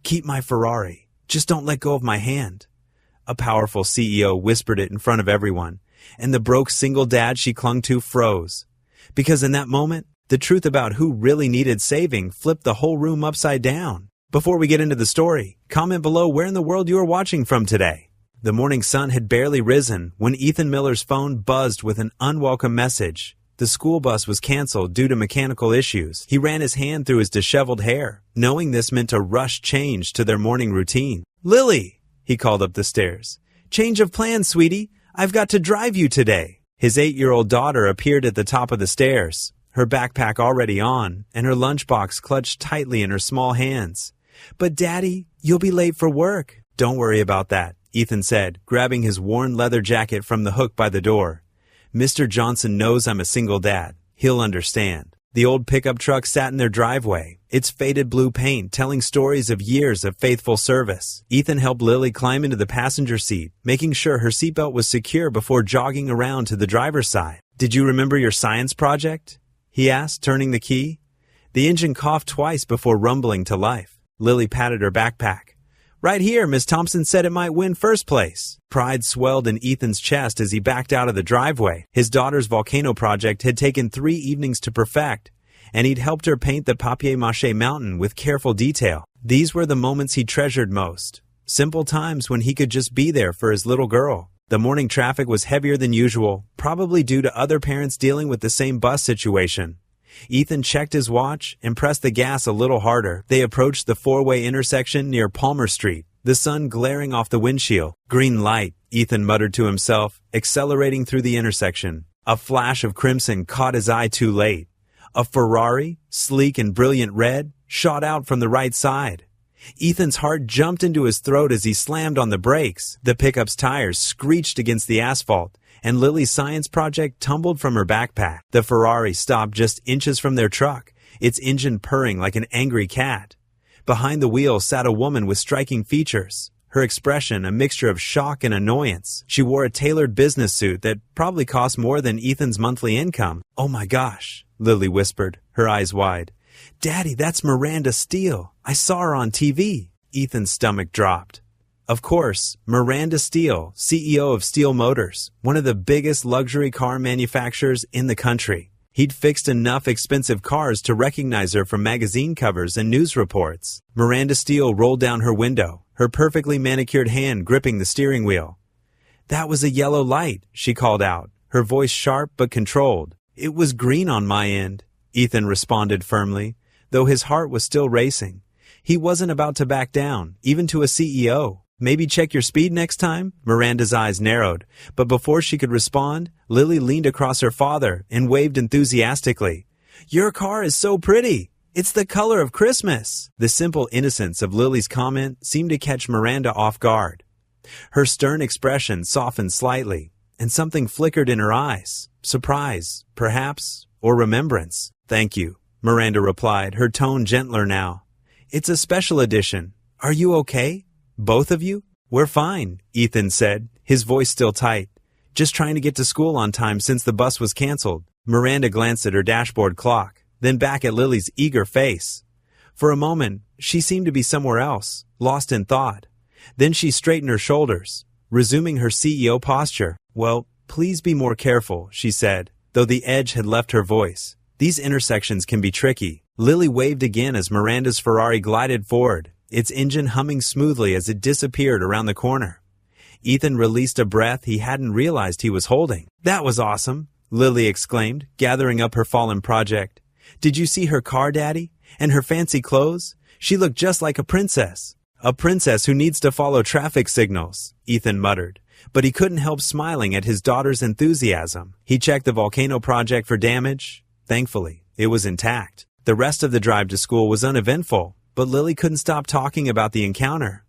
Keep my Ferrari. Just don't let go of my hand. A powerful CEO whispered it in front of everyone, and the broke single dad she clung to froze. Because in that moment, the truth about who really needed saving flipped the whole room upside down. Before we get into the story, comment below where in the world you are watching from today. The morning sun had barely risen when Ethan Miller's phone buzzed with an unwelcome message. The school bus was canceled due to mechanical issues. He ran his hand through his disheveled hair, knowing this meant a rush change to their morning routine. "Lily," he called up the stairs. "Change of plans, sweetie. I've got to drive you today." His 8-year-old daughter appeared at the top of the stairs, her backpack already on, and her lunchbox clutched tightly in her small hands. "But Daddy, you'll be late for work." "Don't worry about that," Ethan said, grabbing his worn leather jacket from the hook by the door. "Mr. Johnson knows I'm a single dad. He'll understand." The old pickup truck sat in their driveway, its faded blue paint telling stories of years of faithful service. Ethan helped Lily climb into the passenger seat, making sure her seatbelt was secure before jogging around to the driver's side. "Did you remember your science project?" he asked, turning the key. The engine coughed twice before rumbling to life. Lily patted her backpack. "Right here, Miss Thompson said it might win first place." Pride swelled in Ethan's chest as he backed out of the driveway. His daughter's volcano project had taken 3 evenings to perfect, and he'd helped her paint the papier-mâché mountain with careful detail. These were the moments he treasured most. Simple times when he could just be there for his little girl. The morning traffic was heavier than usual, probably due to other parents dealing with the same bus situation. Ethan checked his watch and pressed the gas a little harder. They approached the 4-way intersection near Palmer Street, the sun glaring off the windshield. "Green light," Ethan muttered to himself, accelerating through the intersection. A flash of crimson caught his eye too late. A Ferrari, sleek and brilliant red, shot out from the right side. Ethan's heart jumped into his throat as he slammed on the brakes. The pickup's tires screeched against the asphalt, and Lily's science project tumbled from her backpack. The Ferrari stopped just inches from their truck, its engine purring like an angry cat. Behind the wheel sat a woman with striking features, her expression a mixture of shock and annoyance. She wore a tailored business suit that probably cost more than Ethan's monthly income. "Oh my gosh," Lily whispered, her eyes wide. "Daddy, that's Miranda Steele. I saw her on TV." Ethan's stomach dropped. Of course, Miranda Steele, CEO of Steele Motors, one of the biggest luxury car manufacturers in the country. He'd fixed enough expensive cars to recognize her from magazine covers and news reports. Miranda Steele rolled down her window, her perfectly manicured hand gripping the steering wheel. "That was a yellow light," she called out, her voice sharp but controlled. "It was green on my end," Ethan responded firmly, though his heart was still racing. He wasn't about to back down, even to a CEO. "Maybe check your speed next time?" Miranda's eyes narrowed, but before she could respond, Lily leaned across her father and waved enthusiastically. "Your car is so pretty! It's the color of Christmas!" The simple innocence of Lily's comment seemed to catch Miranda off guard. Her stern expression softened slightly, and something flickered in her eyes. Surprise, perhaps, or remembrance. "Thank you," Miranda replied, her tone gentler now. "It's a special edition. Are you okay? Both of you?" "We're fine," Ethan said, his voice still tight. "Just trying to get to school on time since the bus was canceled." Miranda glanced at her dashboard clock, then back at Lily's eager face. For a moment, she seemed to be somewhere else, lost in thought. Then she straightened her shoulders, resuming her CEO posture. "Well, please be more careful," she said, though the edge had left her voice. "These intersections can be tricky." Lily waved again as Miranda's Ferrari glided forward, its engine humming smoothly as it disappeared around the corner. Ethan released a breath he hadn't realized he was holding. "That was awesome," Lily exclaimed, gathering up her fallen project. "Did you see her car, Daddy? And her fancy clothes? She looked just like a princess." "A princess who needs to follow traffic signals," Ethan muttered, but he couldn't help smiling at his daughter's enthusiasm. He checked the volcano project for damage. Thankfully, it was intact. The rest of the drive to school was uneventful, but Lily couldn't stop talking about the encounter.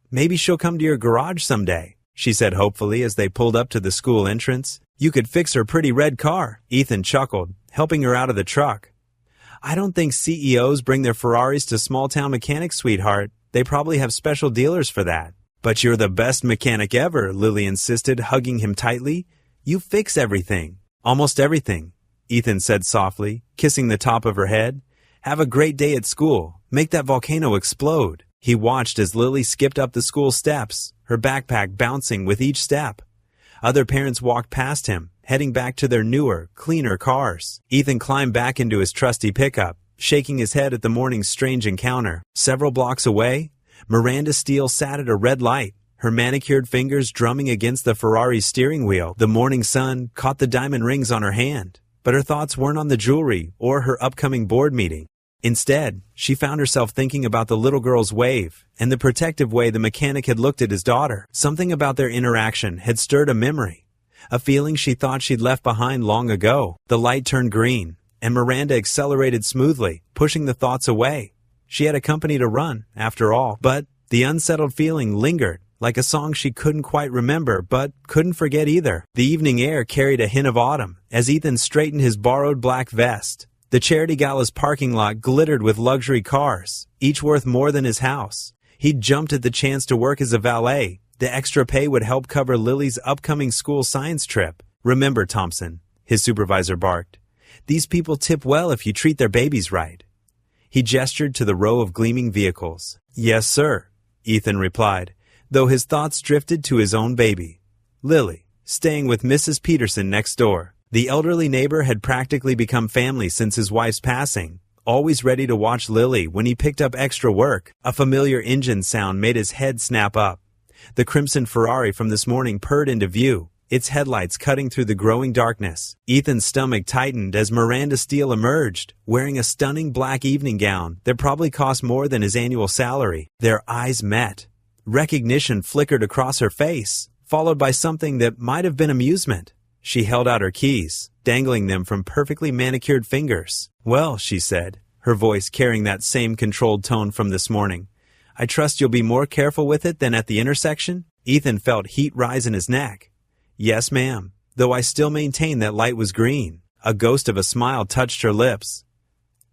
"Maybe she'll come to your garage someday," she said hopefully as they pulled up to the school entrance. "You could fix her pretty red car." Ethan chuckled, helping her out of the truck. "I don't think CEOs bring their Ferraris to small-town mechanics, sweetheart. They probably have special dealers for that." "But you're the best mechanic ever," Lily insisted, hugging him tightly. "You fix everything." "Almost everything," Ethan said softly, kissing the top of her head. "Have a great day at school. Make that volcano explode." He watched as Lily skipped up the school steps, her backpack bouncing with each step. Other parents walked past him, heading back to their newer, cleaner cars. Ethan climbed back into his trusty pickup, shaking his head at the morning's strange encounter. Several blocks away, Miranda Steele sat at a red light, her manicured fingers drumming against the Ferrari's steering wheel. The morning sun caught the diamond rings on her hand, but her thoughts weren't on the jewelry or her upcoming board meeting. Instead, she found herself thinking about the little girl's wave and the protective way the mechanic had looked at his daughter. Something about their interaction had stirred a memory, a feeling she thought she'd left behind long ago. The light turned green, and Miranda accelerated smoothly, pushing the thoughts away. She had a company to run, after all, but the unsettled feeling lingered, like a song she couldn't quite remember but couldn't forget either. The evening air carried a hint of autumn as Ethan straightened his borrowed black vest. The charity gala's parking lot glittered with luxury cars, each worth more than his house. He'd jumped at the chance to work as a valet. The extra pay would help cover Lily's upcoming school science trip. "Remember, Thompson," his supervisor barked, "these people tip well if you treat their babies right." He gestured to the row of gleaming vehicles. "Yes, sir," Ethan replied, though his thoughts drifted to his own baby, Lily, staying with Mrs. Peterson next door. The elderly neighbor had practically become family since his wife's passing, always ready to watch Lily when he picked up extra work. A familiar engine sound made his head snap up. The crimson Ferrari from this morning purred into view, its headlights cutting through the growing darkness. Ethan's stomach tightened as Miranda Steele emerged, wearing a stunning black evening gown that probably cost more than his annual salary. Their eyes met. Recognition flickered across her face, followed by something that might have been amusement. She held out her keys, dangling them from perfectly manicured fingers. "Well," she said, her voice carrying that same controlled tone from this morning, "I trust you'll be more careful with it than at the intersection?" Ethan felt heat rise in his neck. "Yes, ma'am, though I still maintain that light was green." A ghost of a smile touched her lips.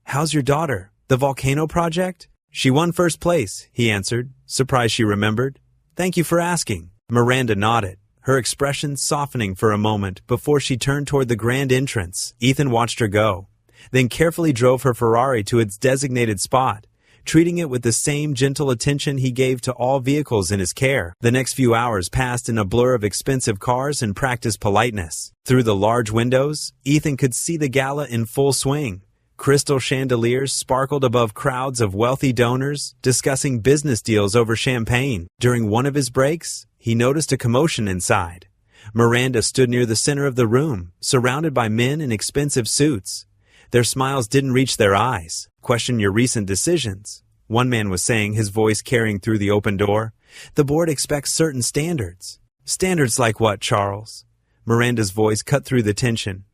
"How's your daughter? The volcano project?" "She won first place," he answered, surprised she remembered. "Thank you for asking." Miranda nodded, her expression softening for a moment before she turned toward the grand entrance. Ethan watched her go, then carefully drove her Ferrari to its designated spot, treating it with the same gentle attention he gave to all vehicles in his care. The next few hours passed in a blur of expensive cars and practiced politeness. Through the large windows, Ethan could see the gala in full swing. Crystal chandeliers sparkled above crowds of wealthy donors discussing business deals over champagne. During one of his breaks, he noticed a commotion inside. Miranda stood near the center of the room, surrounded by men in expensive suits. Their smiles didn't reach their eyes. "Question your recent decisions," one man was saying, his voice carrying through the open door. "The board expects certain standards." "Standards like what, Charles?" Miranda's voice cut through the tension.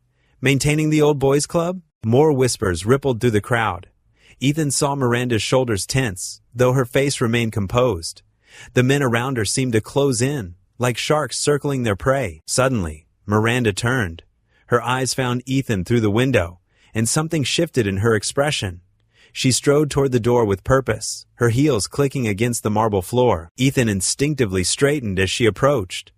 "Maintaining the old boys club?" More whispers rippled through the crowd. Ethan saw Miranda's shoulders tense, though her face remained composed. The men around her seemed to close in, like sharks circling their prey. Suddenly, Miranda turned. Her eyes found Ethan through the window, and something shifted in her expression. She strode toward the door with purpose, her heels clicking against the marble floor. Ethan instinctively straightened as she approached.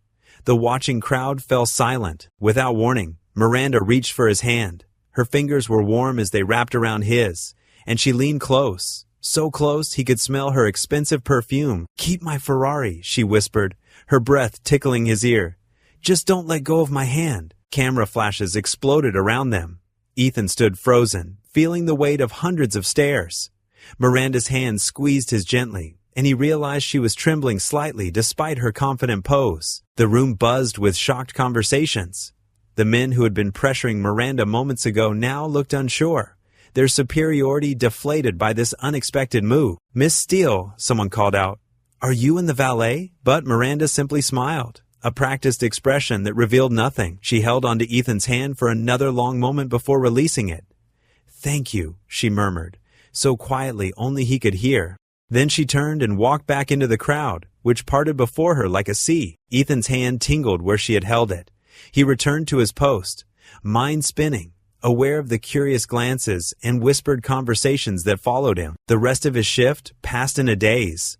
The watching crowd fell silent. Without warning, Miranda reached for his hand. Her fingers were warm as they wrapped around his, and she leaned close, so close he could smell her expensive perfume. "Keep my Ferrari," she whispered, her breath tickling his ear. "Just don't let go of my hand." Camera flashes exploded around them. Ethan stood frozen, feeling the weight of hundreds of stares. Miranda's hand squeezed his gently, and he realized she was trembling slightly despite her confident pose. The room buzzed with shocked conversations. The men who had been pressuring Miranda moments ago now looked unsure, their superiority deflated by this unexpected move. "Miss Steele," someone called out, "are you in the valet?" But Miranda simply smiled, a practiced expression that revealed nothing. She held onto Ethan's hand for another long moment before releasing it. "Thank you," she murmured, so quietly only he could hear. Then she turned and walked back into the crowd, which parted before her like a sea. Ethan's hand tingled where she had held it. He returned to his post, mind spinning, aware of the curious glances and whispered conversations that followed him. The rest of his shift passed in a daze.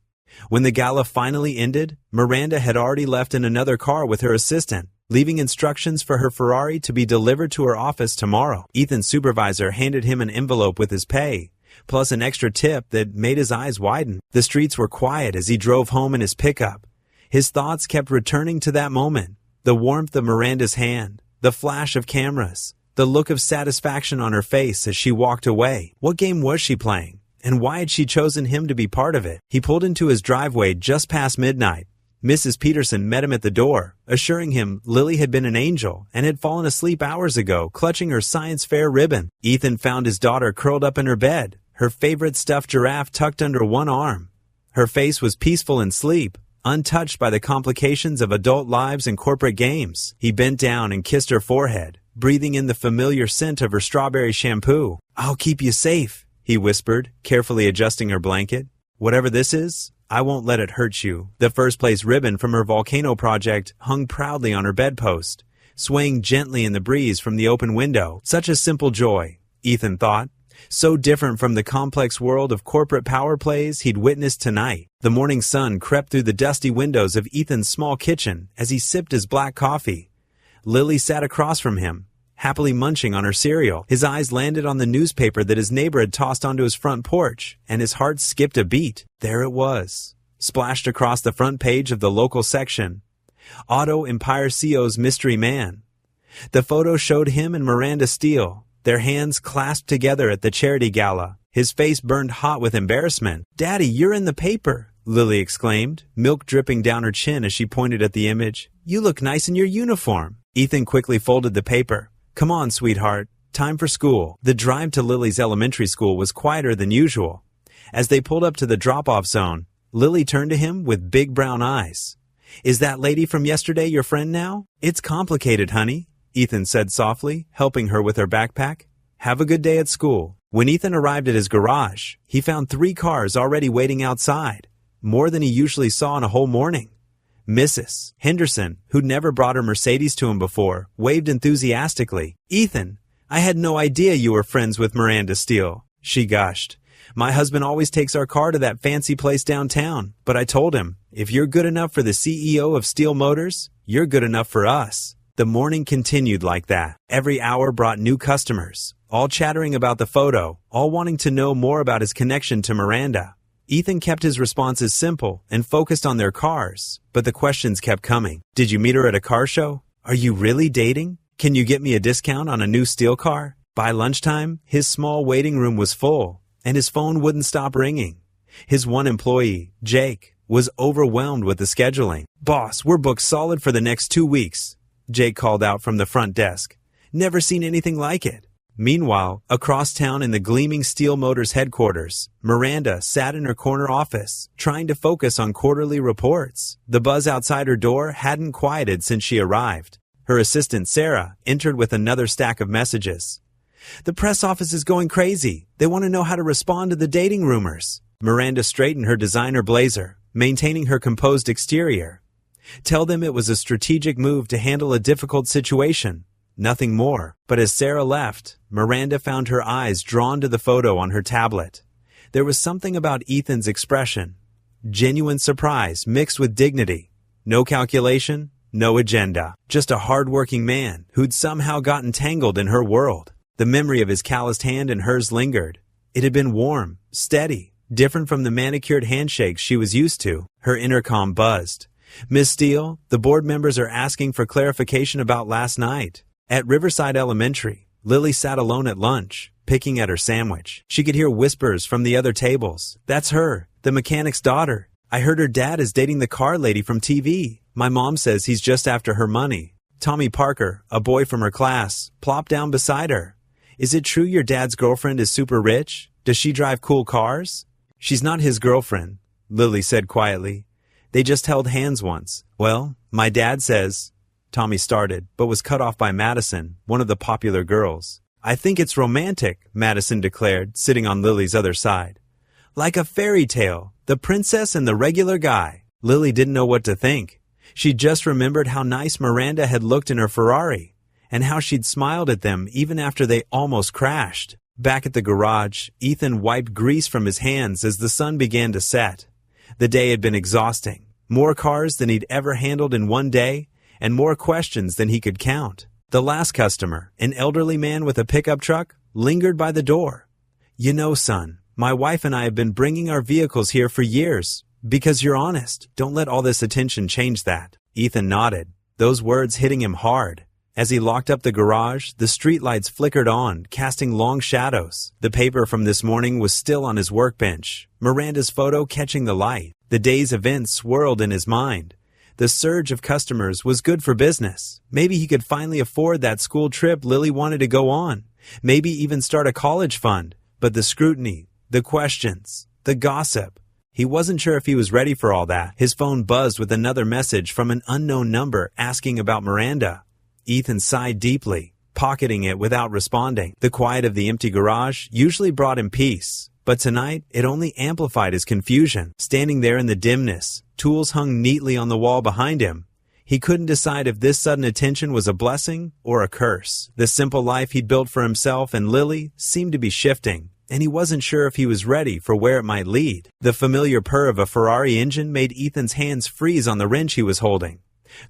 When the gala finally ended, Miranda had already left in another car with her assistant, leaving instructions for her Ferrari to be delivered to her office tomorrow. Ethan's supervisor handed him an envelope with his pay, plus an extra tip that made his eyes widen. The streets were quiet as he drove home in his pickup. His thoughts kept returning to that moment, the warmth of Miranda's hand, the flash of cameras, the look of satisfaction on her face as she walked away. What game was she playing? And why had she chosen him to be part of it? He pulled into his driveway just past midnight. Mrs. Peterson met him at the door, assuring him Lily had been an angel and had fallen asleep hours ago, clutching her science fair ribbon. Ethan found his daughter curled up in her bed, her favorite stuffed giraffe tucked under one arm. Her face was peaceful in sleep, untouched by the complications of adult lives and corporate games. He bent down and kissed her forehead, breathing in the familiar scent of her strawberry shampoo. "I'll keep you safe," he whispered, carefully adjusting her blanket. "Whatever this is, I won't let it hurt you." The first-place ribbon from her volcano project hung proudly on her bedpost, swaying gently in the breeze from the open window. Such a simple joy, Ethan thought, so different from the complex world of corporate power plays he'd witnessed tonight. The morning sun crept through the dusty windows of Ethan's small kitchen as he sipped his black coffee. Lily sat across from him, happily munching on her cereal. His eyes landed on the newspaper that his neighbor had tossed onto his front porch, and his heart skipped a beat. There it was, splashed across the front page of the local section. Auto Empire CO's mystery man. The photo showed him and Miranda Steele, their hands clasped together at the charity gala. His face burned hot with embarrassment. "Daddy, you're in the paper," Lily exclaimed, milk dripping down her chin as she pointed at the image. "You look nice in your uniform." Ethan quickly folded the paper. "Come on, sweetheart. Time for school." The drive to Lily's elementary school was quieter than usual. As they pulled up to the drop-off zone, Lily turned to him with big brown eyes. "Is that lady from yesterday your friend now?" "It's complicated, honey," Ethan said softly, helping her with her backpack. "Have a good day at school." When Ethan arrived at his garage, he found 3 cars already waiting outside, more than he usually saw in a whole morning. Mrs. Henderson, who'd never brought her Mercedes to him before, waved enthusiastically. "Ethan, I had no idea you were friends with Miranda Steele," she gushed. "My husband always takes our car to that fancy place downtown, but I told him, if you're good enough for the CEO of Steele Motors, you're good enough for us." The morning continued like that. Every hour brought new customers, all chattering about the photo, all wanting to know more about his connection to Miranda. Ethan kept his responses simple and focused on their cars, but the questions kept coming. "Did you meet her at a car show? Are you really dating? Can you get me a discount on a new Steele car?" By lunchtime, his small waiting room was full, and his phone wouldn't stop ringing. His one employee, Jake, was overwhelmed with the scheduling. "Boss, we're booked solid for the next 2 weeks," Jake called out from the front desk. "Never seen anything like it." Meanwhile, across town in the gleaming Steele Motors headquarters, Miranda sat in her corner office, trying to focus on quarterly reports. The buzz outside her door hadn't quieted since she arrived. Her assistant, Sarah, entered with another stack of messages. "The press office is going crazy. They want to know how to respond to the dating rumors." Miranda straightened her designer blazer, maintaining her composed exterior. "Tell them it was a strategic move to handle a difficult situation. Nothing more." But as Sarah left, Miranda found her eyes drawn to the photo on her tablet. There was something about Ethan's expression. Genuine surprise mixed with dignity. No calculation, no agenda. Just a hard-working man who'd somehow gotten tangled in her world. The memory of his calloused hand in hers lingered. It had been warm, steady, different from the manicured handshakes she was used to. Her intercom buzzed. "Miss Steele, the board members are asking for clarification about last night." At Riverside Elementary, Lily sat alone at lunch, picking at her sandwich. She could hear whispers from the other tables. "That's her, the mechanic's daughter. I heard her dad is dating the car lady from TV. My mom says he's just after her money." Tommy Parker, a boy from her class, plopped down beside her. "Is it true your dad's girlfriend is super rich? Does she drive cool cars?" "She's not his girlfriend," Lily said quietly. "They just held hands once." "Well, my dad says—" Tommy started, but was cut off by Madison, one of the popular girls. "I think it's romantic," Madison declared, sitting on Lily's other side. "Like a fairy tale, the princess and the regular guy." Lily didn't know what to think. She just remembered how nice Miranda had looked in her Ferrari, and how she'd smiled at them even after they almost crashed. Back at the garage, Ethan wiped grease from his hands as the sun began to set. The day had been exhausting. More cars than he'd ever handled in one day, and more questions than he could count. The last customer, an elderly man with a pickup truck, lingered by the door. "You know, son, My wife and I have been bringing our vehicles here for years. Because you're honest. Don't let all this attention change that. Ethan nodded, those words hitting him hard. As he locked up the garage, the streetlights flickered on, casting long shadows. The paper from this morning was still on his workbench, Miranda's photo catching the light. The day's events swirled in his mind. The surge of customers was good for business. Maybe he could finally afford that school trip Lily wanted to go on. Maybe even start a college fund. But the scrutiny, the questions, the gossip. He wasn't sure if he was ready for all that. His phone buzzed with another message from an unknown number asking about Miranda. Ethan sighed deeply, pocketing it without responding. The quiet of the empty garage usually brought him peace, but tonight it only amplified his confusion. Standing there in the dimness, tools hung neatly on the wall behind him. He couldn't decide if this sudden attention was a blessing or a curse. The simple life he'd built for himself and Lily seemed to be shifting, and he wasn't sure if he was ready for where it might lead. The familiar purr of a Ferrari engine made Ethan's hands freeze on the wrench he was holding.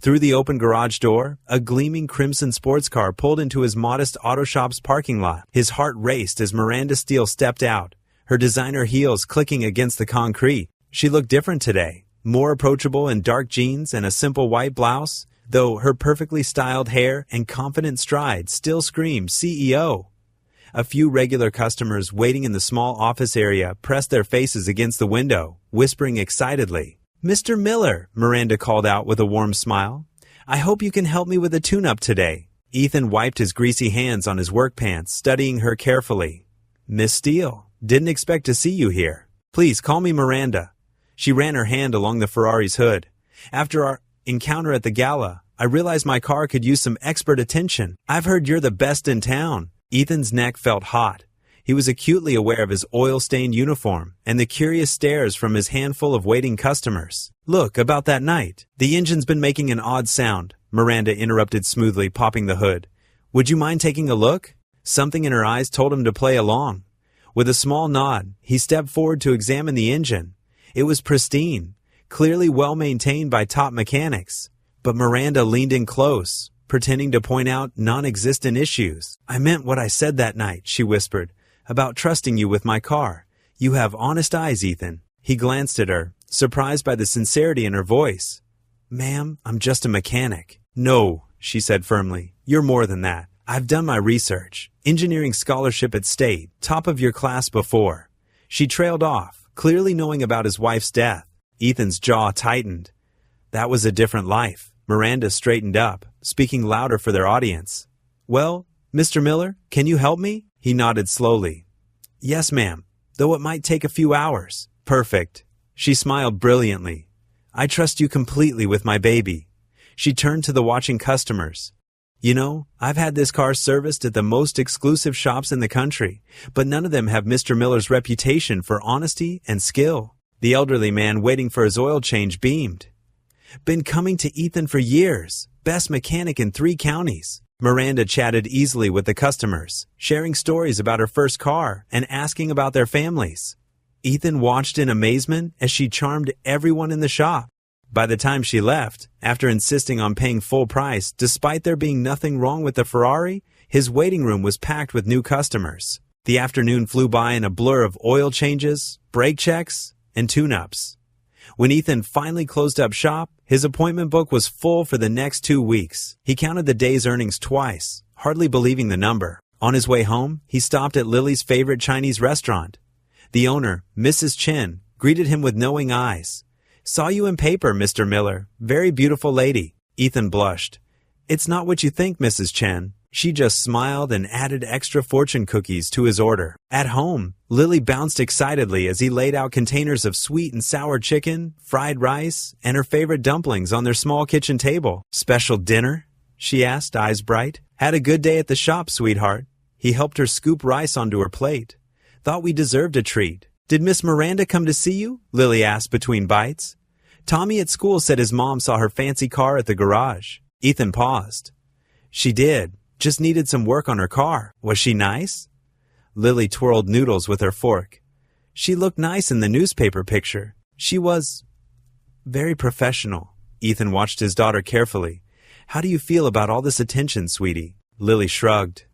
Through the open garage door, a gleaming crimson sports car pulled into his modest auto shop's parking lot. His heart raced as Miranda Steele stepped out, her designer heels clicking against the concrete. She looked different today, more approachable in dark jeans and a simple white blouse, though her perfectly styled hair and confident stride still screamed CEO. A few regular customers waiting in the small office area pressed their faces against the window, whispering excitedly. Mr. Miller, Miranda called out with a warm smile. I hope you can help me with a tune-up today. Ethan wiped his greasy hands on his work pants, studying her carefully. Miss Steele, didn't expect to see you here. Please call me Miranda. She ran her hand along the Ferrari's hood. After our encounter at the gala, I realized my car could use some expert attention. I've heard you're the best in town. Ethan's neck felt hot. He was acutely aware of his oil-stained uniform and the curious stares from his handful of waiting customers. Look, about that night. The engine's been making an odd sound, Miranda interrupted smoothly, popping the hood. Would you mind taking a look? Something in her eyes told him to play along. With a small nod, he stepped forward to examine the engine. It was pristine, clearly well-maintained by top mechanics. But Miranda leaned in close, pretending to point out non-existent issues. I meant what I said that night, she whispered. About trusting you with my car. You have honest eyes, Ethan. He glanced at her, surprised by the sincerity in her voice. Ma'am, I'm just a mechanic. No, she said firmly. You're more than that. I've done my research. Engineering scholarship at State, top of your class before. She trailed off, clearly knowing about his wife's death. Ethan's jaw tightened. That was a different life. Miranda straightened up, speaking louder for their audience. Well, Mr. Miller, can you help me? He nodded slowly. Yes, ma'am, though it might take a few hours. Perfect. She smiled brilliantly. I trust you completely with my baby. She turned to the watching customers. You know, I've had this car serviced at the most exclusive shops in the country, but none of them have Mr. Miller's reputation for honesty and skill. The elderly man waiting for his oil change beamed. Been coming to Ethan for years. Best mechanic in 3 counties. Miranda chatted easily with the customers, sharing stories about her first car and asking about their families. Ethan watched in amazement as she charmed everyone in the shop. By the time she left, after insisting on paying full price, despite there being nothing wrong with the Ferrari, his waiting room was packed with new customers. The afternoon flew by in a blur of oil changes, brake checks, and tune-ups. When Ethan finally closed up shop, his appointment book was full for the next 2 weeks. He counted the day's earnings twice, hardly believing the number. On his way home, he stopped at Lily's favorite Chinese restaurant. The owner, Mrs. Chen, greeted him with knowing eyes. Saw you in paper, Mr. Miller. Very beautiful lady. Ethan blushed. It's not what you think, Mrs. Chen. She just smiled and added extra fortune cookies to his order. At home, Lily bounced excitedly as he laid out containers of sweet and sour chicken, fried rice, and her favorite dumplings on their small kitchen table. Special dinner? She asked, eyes bright. Had a good day at the shop, sweetheart. He helped her scoop rice onto her plate. Thought we deserved a treat. Did Miss Miranda come to see you? Lily asked between bites. Tommy at school said his mom saw her fancy car at the garage. Ethan paused. She did. Just needed some work on her car. Was she nice? Lily twirled noodles with her fork. She looked nice in the newspaper picture. She was very professional. Ethan watched his daughter carefully. How do you feel about all this attention, sweetie? Lily shrugged.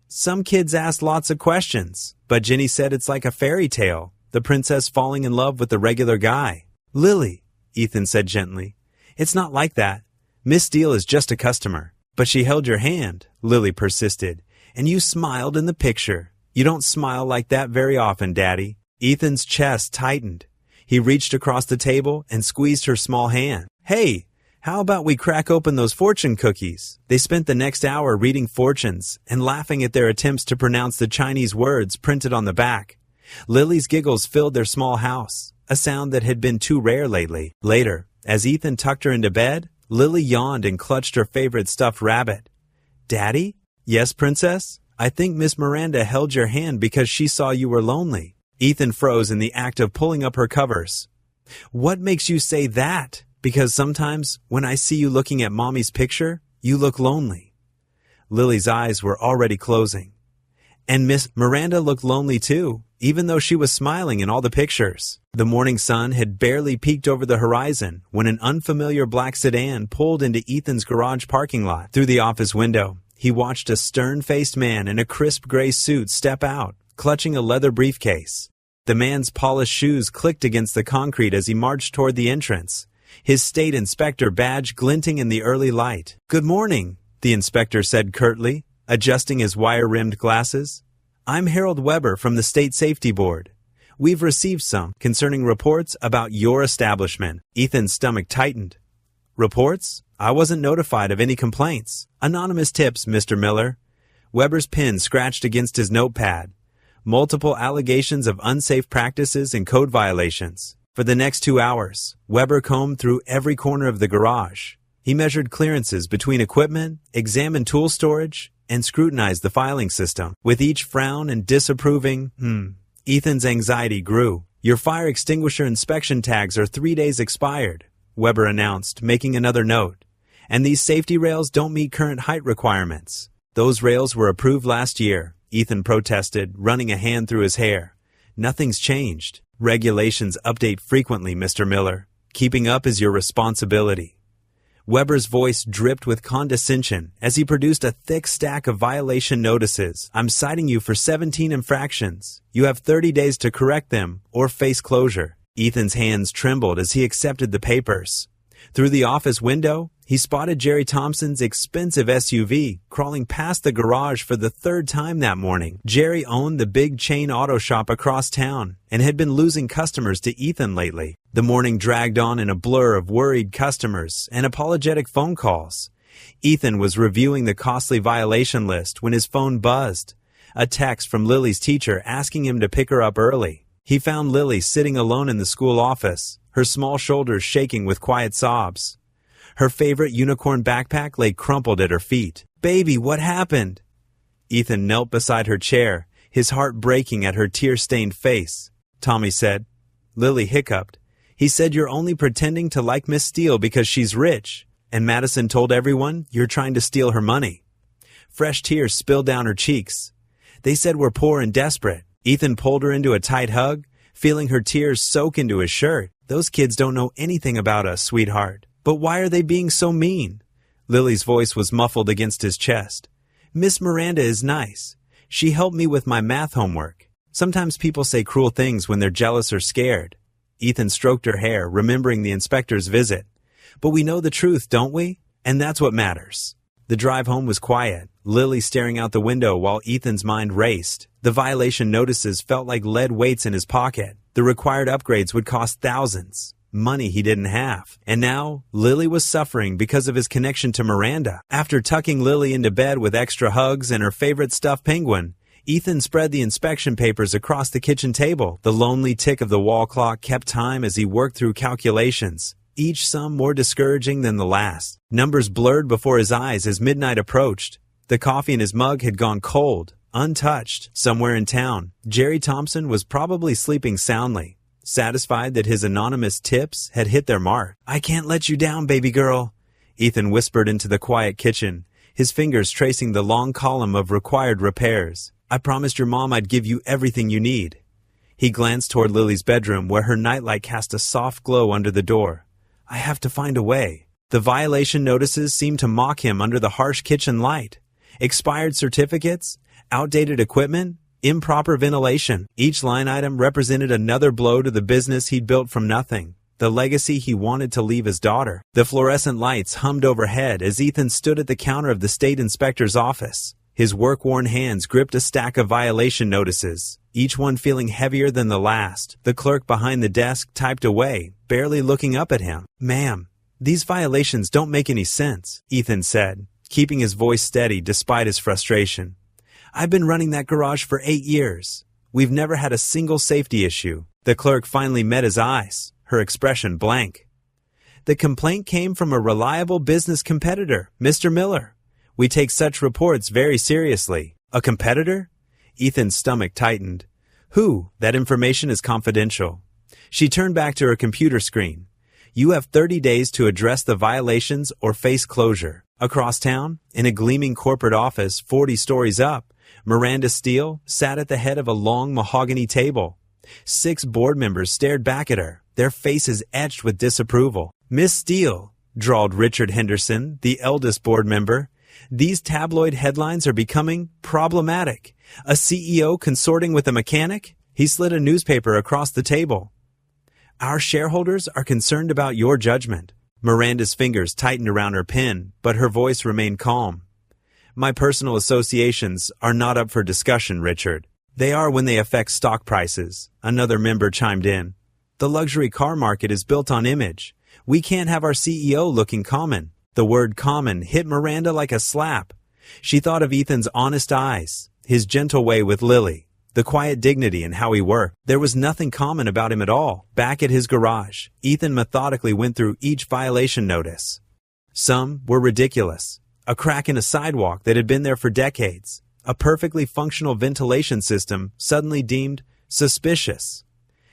Some kids ask lots of questions, but Jenny said it's like a fairy tale. the princess falling in love with the regular guy. Lily, Ethan said gently, it's not like that. Miss Steele is just a customer. But she held your hand, Lily persisted, and you smiled in the picture. You don't smile like that very often, Daddy. Ethan's chest tightened. He reached across the table and squeezed her small hand. Hey, how about we crack open those fortune cookies? They spent the next hour reading fortunes and laughing at their attempts to pronounce the Chinese words printed on the back. Lily's giggles filled their small house, a sound that had been too rare lately. Later, as Ethan tucked her into bed, Lily yawned and clutched her favorite stuffed rabbit. Daddy? Yes, Princess? I think Miss Miranda held your hand because she saw you were lonely. Ethan froze in the act of pulling up her covers. What makes you say that? Because sometimes, when I see you looking at Mommy's picture, you look lonely. Lily's eyes were already closing. And Miss Miranda looked lonely too, even though she was smiling in all the pictures. The morning sun had barely peeked over the horizon when an unfamiliar black sedan pulled into Ethan's garage parking lot. Through the office window, he watched a stern-faced man in a crisp gray suit step out, clutching a leather briefcase. The man's polished shoes clicked against the concrete as he marched toward the entrance, his state inspector badge glinting in the early light. Good morning, the inspector said curtly, adjusting his wire-rimmed glasses. I'm Harold Weber from the State Safety Board. We've received some concerning reports about your establishment. Ethan's stomach tightened. Reports? I wasn't notified of any complaints. Anonymous tips, Mr. Miller. Weber's pen scratched against his notepad. Multiple allegations of unsafe practices and code violations. For the next 2 hours, Weber combed through every corner of the garage. He measured clearances between equipment, examined tool storage, and scrutinized the filing system. With each frown and disapproving, Ethan's anxiety grew. Your fire extinguisher inspection tags are 3 days expired, Weber announced, making another note. And these safety rails don't meet current height requirements. Those rails were approved last year, Ethan protested, running a hand through his hair. Nothing's changed. Regulations update frequently, Mr. Miller. Keeping up is your responsibility. Weber's voice dripped with condescension as he produced a thick stack of violation notices. I'm citing you for 17 infractions. You have 30 days to correct them or face closure. Ethan's hands trembled as he accepted the papers. Through the office window, he spotted Jerry Thompson's expensive SUV crawling past the garage for the third time that morning. Jerry owned the big chain auto shop across town and had been losing customers to Ethan lately. The morning dragged on in a blur of worried customers and apologetic phone calls. Ethan was reviewing the costly violation list when his phone buzzed. A text from Lily's teacher asking him to pick her up early. He found Lily sitting alone in the school office, her small shoulders shaking with quiet sobs. Her favorite unicorn backpack lay crumpled at her feet. Baby, what happened? Ethan knelt beside her chair, his heart breaking at her tear-stained face. Tommy said. Lily hiccuped. He said you're only pretending to like Miss Steele because she's rich, and Madison told everyone you're trying to steal her money. Fresh tears spilled down her cheeks. They said we're poor and desperate. Ethan pulled her into a tight hug, feeling her tears soak into his shirt. Those kids don't know anything about us, sweetheart. But why are they being so mean? Lily's voice was muffled against his chest. Miss Miranda is nice. She helped me with my math homework. Sometimes people say cruel things when they're jealous or scared. Ethan stroked her hair, remembering the inspector's visit. But we know the truth, don't we? And that's what matters. The drive home was quiet, Lily staring out the window while Ethan's mind raced. The violation notices felt like lead weights in his pocket. The required upgrades would cost thousands. Money he didn't have. And now, Lily was suffering because of his connection to Miranda. After tucking Lily into bed with extra hugs and her favorite stuffed penguin, Ethan spread the inspection papers across the kitchen table. The lonely tick of the wall clock kept time as he worked through calculations, each sum more discouraging than the last. Numbers blurred before his eyes as midnight approached. The coffee in his mug had gone cold, untouched. Somewhere in town, Jerry Thompson was probably sleeping soundly, satisfied that his anonymous tips had hit their mark. I can't let you down, baby girl, Ethan whispered into the quiet kitchen, his fingers tracing the long column of required repairs. I promised your mom I'd give you everything you need. He glanced toward Lily's bedroom where her nightlight cast a soft glow under the door. I have to find a way. The violation notices seemed to mock him under the harsh kitchen light. Expired certificates, outdated equipment. Improper ventilation. Each line item represented another blow to the business he'd built from nothing, the legacy he wanted to leave his daughter. The fluorescent lights hummed overhead as Ethan stood at the counter of the state inspector's office. His work-worn hands gripped a stack of violation notices, each one feeling heavier than the last. The clerk behind the desk typed away, barely looking up at him. "Ma'am, these violations don't make any sense," Ethan said, keeping his voice steady despite his frustration. "I've been running that garage for 8 years. We've never had a single safety issue." The clerk finally met his eyes, her expression blank. "The complaint came from a reliable business competitor, Mr. Miller. We take such reports very seriously." "A competitor?" Ethan's stomach tightened. "Who? That information is confidential." She turned back to her computer screen. "You have 30 days to address the violations or face closure." Across town, in a gleaming corporate office 40 stories up, Miranda Steele sat at the head of a long mahogany table. 6 board members stared back at her, their faces etched with disapproval. "Miss Steele," drawled Richard Henderson, the eldest board member, "these tabloid headlines are becoming problematic. A CEO consorting with a mechanic?" He slid a newspaper across the table. "Our shareholders are concerned about your judgment." Miranda's fingers tightened around her pen, but her voice remained calm. "My personal associations are not up for discussion, Richard." "They are when they affect stock prices," another member chimed in. "The luxury car market is built on image. We can't have our CEO looking common." The word common hit Miranda like a slap. She thought of Ethan's honest eyes, his gentle way with Lily, the quiet dignity in how he worked. There was nothing common about him at all. Back at his garage, Ethan methodically went through each violation notice. Some were ridiculous. A crack in a sidewalk that had been there for decades. A perfectly functional ventilation system suddenly deemed suspicious.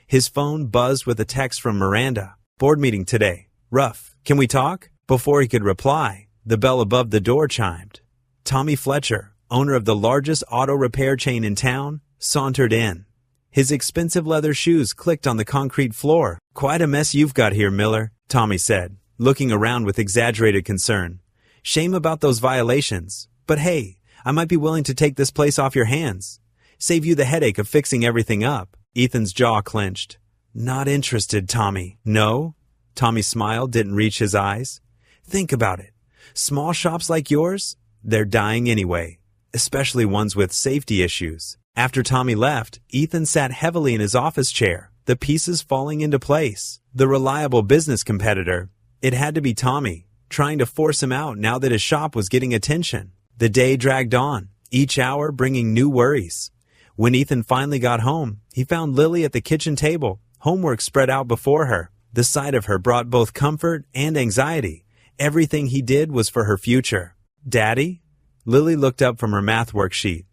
His phone buzzed with a text from Miranda. "Board meeting today. Rough. Can we talk?" Before he could reply, the bell above the door chimed. Tommy Fletcher, owner of the largest auto repair chain in town, sauntered in. His expensive leather shoes clicked on the concrete floor. "Quite a mess you've got here, Miller," Tommy said, looking around with exaggerated concern. "Shame about those violations. But hey, I might be willing to take this place off your hands. Save you the headache of fixing everything up." Ethan's jaw clenched. "Not interested, Tommy." "No?" Tommy's smile didn't reach his eyes. "Think about it. Small shops like yours, they're dying anyway, especially ones with safety issues." After Tommy left, Ethan sat heavily in his office chair, the pieces falling into place. The reliable business competitor. It had to be Tommy, trying to force him out now that his shop was getting attention. The day dragged on, each hour bringing new worries. When Ethan finally got home, he found Lily at the kitchen table, homework spread out before her. The sight of her brought both comfort and anxiety. Everything he did was for her future. "Daddy?" Lily looked up from her math worksheet.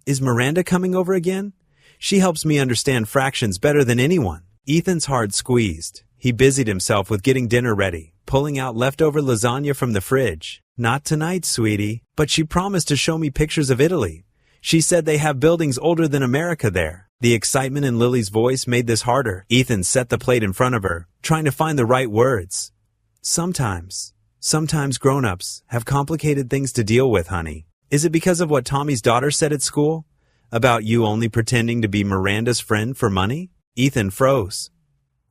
"Is Miranda coming over again? She helps me understand fractions better than anyone." Ethan's heart squeezed. He busied himself with getting dinner ready, pulling out leftover lasagna from the fridge. "Not tonight, sweetie, but she promised to show me pictures of Italy. She said they have buildings older than America there." The excitement in Lily's voice made this harder. Ethan set the plate in front of her, trying to find the right words. Sometimes grown-ups have complicated things to deal with, honey. Is it because of what Tommy's daughter said at school? About you only pretending to be Miranda's friend for money? Ethan froze.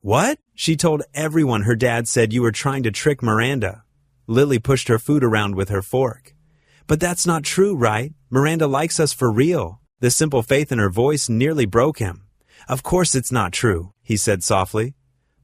"What?" "She told everyone her dad said you were trying to trick Miranda." Lily pushed her food around with her fork. "But that's not true, right? Miranda likes us for real." The simple faith in her voice nearly broke him. "Of course it's not true," he said softly.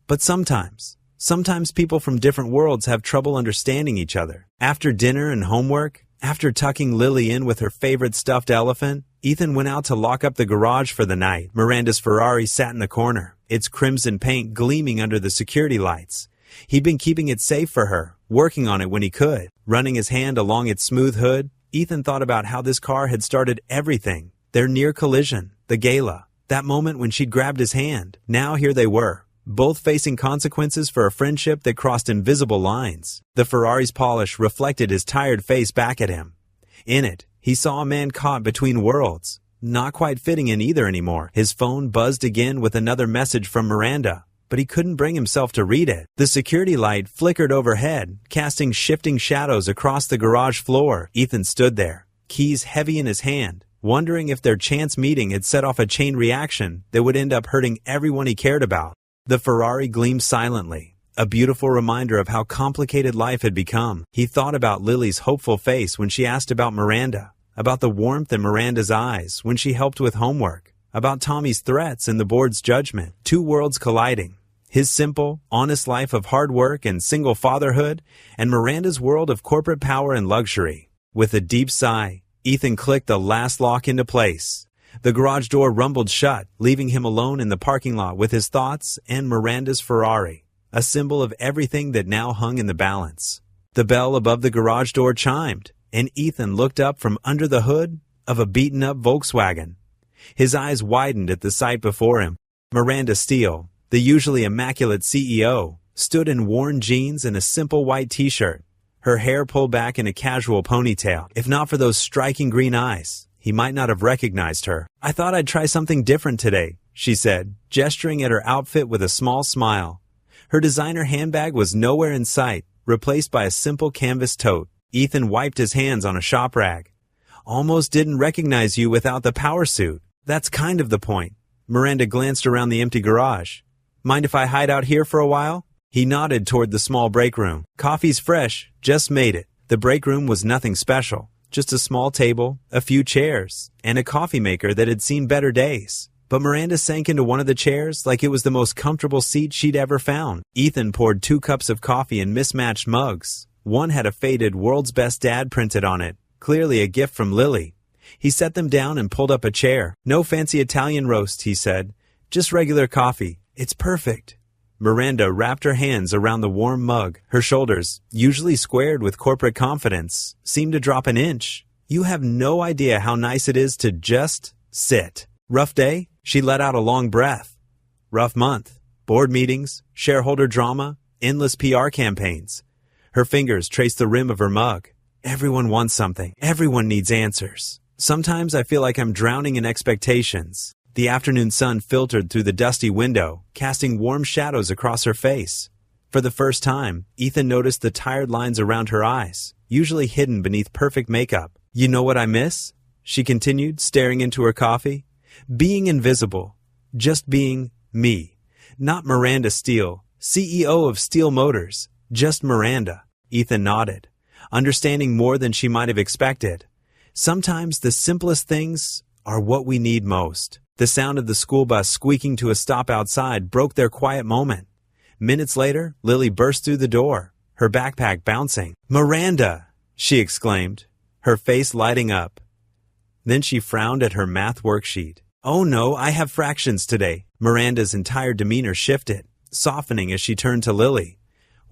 "But sometimes people from different worlds have trouble understanding each other." After dinner and homework, after tucking Lily in with her favorite stuffed elephant, Ethan went out to lock up the garage for the night. Miranda's Ferrari sat in the corner, its crimson paint gleaming under the security lights. He'd been keeping it safe for her, working on it when he could. Running his hand along its smooth hood, Ethan thought about how this car had started everything. Their near collision, the gala, that moment when she'd grabbed his hand. Now here they were, both facing consequences for a friendship that crossed invisible lines. The Ferrari's polish reflected his tired face back at him. In it, he saw a man caught between worlds, not quite fitting in either anymore. His phone buzzed again with another message from Miranda, but he couldn't bring himself to read it. The security light flickered overhead, casting shifting shadows across the garage floor. Ethan stood there, keys heavy in his hand, wondering if their chance meeting had set off a chain reaction that would end up hurting everyone he cared about. The Ferrari gleamed silently, a beautiful reminder of how complicated life had become. He thought about Lily's hopeful face when she asked about Miranda, about the warmth in Miranda's eyes when she helped with homework, about Tommy's threats and the board's judgment. Two worlds colliding. His simple, honest life of hard work and single fatherhood, and Miranda's world of corporate power and luxury. With a deep sigh, Ethan clicked the last lock into place. The garage door rumbled shut, leaving him alone in the parking lot with his thoughts and Miranda's Ferrari, a symbol of everything that now hung in the balance. The bell above the garage door chimed, and Ethan looked up from under the hood of a beaten-up Volkswagen. His eyes widened at the sight before him. Miranda Steele, the usually immaculate CEO, stood in worn jeans and a simple white t-shirt, her hair pulled back in a casual ponytail. If not for those striking green eyes, he might not have recognized her. "I thought I'd try something different today," she said, gesturing at her outfit with a small smile. Her designer handbag was nowhere in sight, replaced by a simple canvas tote. Ethan wiped his hands on a shop rag. "Almost didn't recognize you without the power suit." "That's kind of the point." Miranda glanced around the empty garage. "Mind if I hide out here for a while?" He nodded toward the small break room. "Coffee's fresh, just made it." The break room was nothing special, just a small table, a few chairs, and a coffee maker that had seen better days. But Miranda sank into one of the chairs like it was the most comfortable seat she'd ever found. Ethan poured 2 cups of coffee in mismatched mugs. One had a faded "World's Best Dad" printed on it, clearly a gift from Lily. He set them down and pulled up a chair. "No fancy Italian roast," he said. "Just regular coffee. It's perfect." Miranda wrapped her hands around the warm mug. Her shoulders, usually squared with corporate confidence, seemed to drop an inch. "You have no idea how nice it is to just sit." "Rough day?" She let out a long breath. "Rough month. Board meetings, shareholder drama, endless PR campaigns." Her fingers traced the rim of her mug. "Everyone wants something. Everyone needs answers. Sometimes I feel like I'm drowning in expectations." The afternoon sun filtered through the dusty window, casting warm shadows across her face. For the first time, Ethan noticed the tired lines around her eyes, usually hidden beneath perfect makeup. "You know what I miss?" she continued, staring into her coffee. "Being invisible. Just being me. Not Miranda Steele, CEO of Steele Motors. Just Miranda." Ethan nodded, understanding more than she might have expected. Sometimes the simplest things are what we need most. The sound of the school bus squeaking to a stop outside broke their quiet moment. Minutes later, Lily burst through the door, her backpack bouncing. "Miranda!" she exclaimed, her face lighting up. Then she frowned at her math worksheet. "Oh no, I have fractions today." Miranda's entire demeanor shifted, softening as she turned to Lily.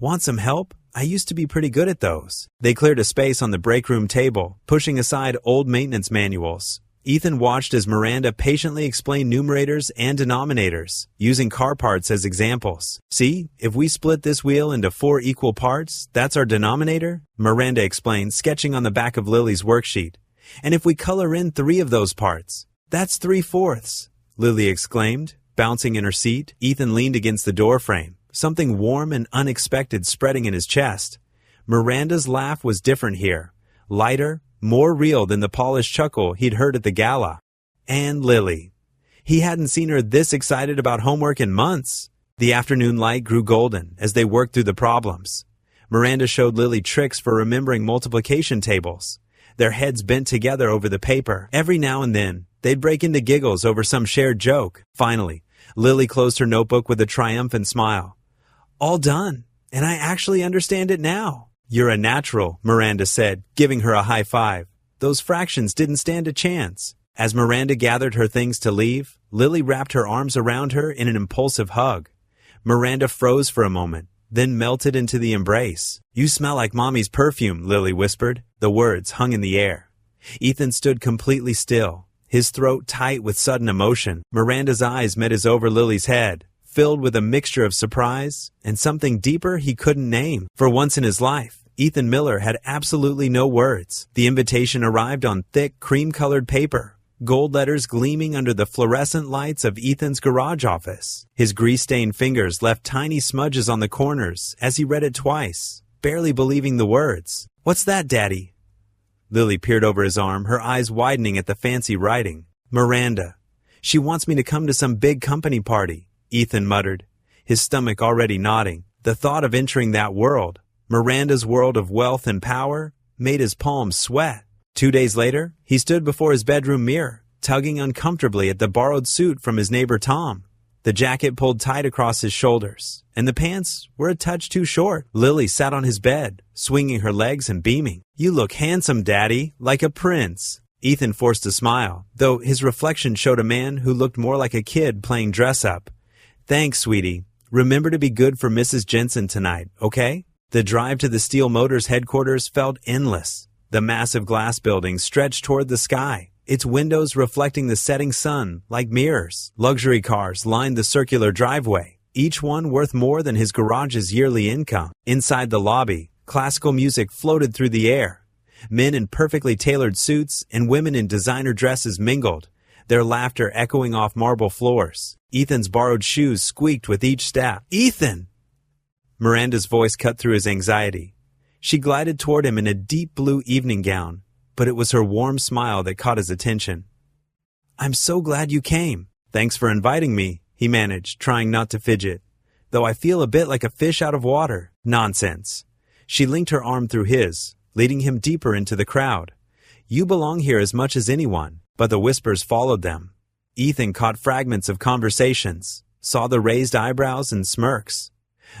"Want some help? I used to be pretty good at those." They cleared a space on the break room table, pushing aside old maintenance manuals. Ethan watched as Miranda patiently explained numerators and denominators, using car parts as examples. "See, if we split this wheel into 4 equal parts, that's our denominator," Miranda explained, sketching on the back of Lily's worksheet. "And if we color in 3 of those parts, that's 3/4." Lily exclaimed, bouncing in her seat. Ethan leaned against the doorframe, something warm and unexpected spreading in his chest. Miranda's laugh was different here, lighter, more real than the polished chuckle he'd heard at the gala. And Lily. He hadn't seen her this excited about homework in months. The afternoon light grew golden as they worked through the problems. Miranda showed Lily tricks for remembering multiplication tables. Their heads bent together over the paper. Every now and then, they'd break into giggles over some shared joke. Finally, Lily closed her notebook with a triumphant smile. "All done, and I actually understand it now." "You're a natural," Miranda said, giving her a high five. Those fractions didn't stand a chance. As Miranda gathered her things to leave, Lily wrapped her arms around her in an impulsive hug. Miranda froze for a moment, then melted into the embrace. "You smell like Mommy's perfume," Lily whispered. The words hung in the air. Ethan stood completely still, his throat tight with sudden emotion. Miranda's eyes met his over Lily's head, filled with a mixture of surprise and something deeper he couldn't name. For once in his life, Ethan Miller had absolutely no words. The invitation arrived on thick, cream-colored paper, gold letters gleaming under the fluorescent lights of Ethan's garage office. His grease-stained fingers left tiny smudges on the corners as he read it twice, barely believing the words. "What's that, Daddy?" Lily peered over his arm, her eyes widening at the fancy writing. Miranda. She wants me to come to some big company party, Ethan muttered, his stomach already knotting. The thought of entering that world, Miranda's world of wealth and power, made his palms sweat. 2 days later, he stood before his bedroom mirror, tugging uncomfortably at the borrowed suit from his neighbor Tom. The jacket pulled tight across his shoulders, and the pants were a touch too short. Lily sat on his bed, swinging her legs and beaming. "You look handsome, Daddy, like a prince." Ethan forced a smile, though his reflection showed a man who looked more like a kid playing dress-up. "Thanks, sweetie. Remember to be good for Mrs. Jensen tonight, okay?" The drive to the Steel Motors headquarters felt endless. The massive glass building stretched toward the sky, its windows reflecting the setting sun like mirrors. Luxury cars lined the circular driveway, each one worth more than his garage's yearly income. Inside the lobby, classical music floated through the air. Men in perfectly tailored suits and women in designer dresses mingled, their laughter echoing off marble floors. Ethan's borrowed shoes squeaked with each step. "Ethan!" Miranda's voice cut through his anxiety. She glided toward him in a deep blue evening gown, but it was her warm smile that caught his attention. "I'm so glad you came." "Thanks for inviting me," he managed, trying not to fidget. "Though I feel a bit like a fish out of water." "Nonsense." She linked her arm through his, leading him deeper into the crowd. "You belong here as much as anyone." But the whispers followed them. Ethan caught fragments of conversations, saw the raised eyebrows and smirks.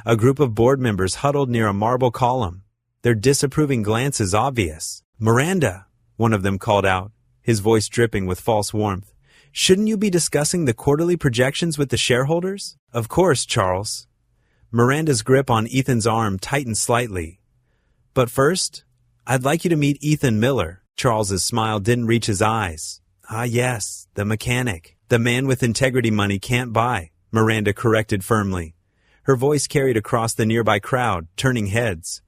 A group of board members huddled near a marble column, their disapproving glances obvious. "Miranda," one of them called out, his voice dripping with false warmth. "Shouldn't you be discussing the quarterly projections with the shareholders?" "Of course, Charles." Miranda's grip on Ethan's arm tightened slightly. "But first, I'd like you to meet Ethan Miller." Charles's smile didn't reach his eyes. "Ah, yes, the mechanic. The man with integrity money can't buy," Miranda corrected firmly. Her voice carried across the nearby crowd, turning heads.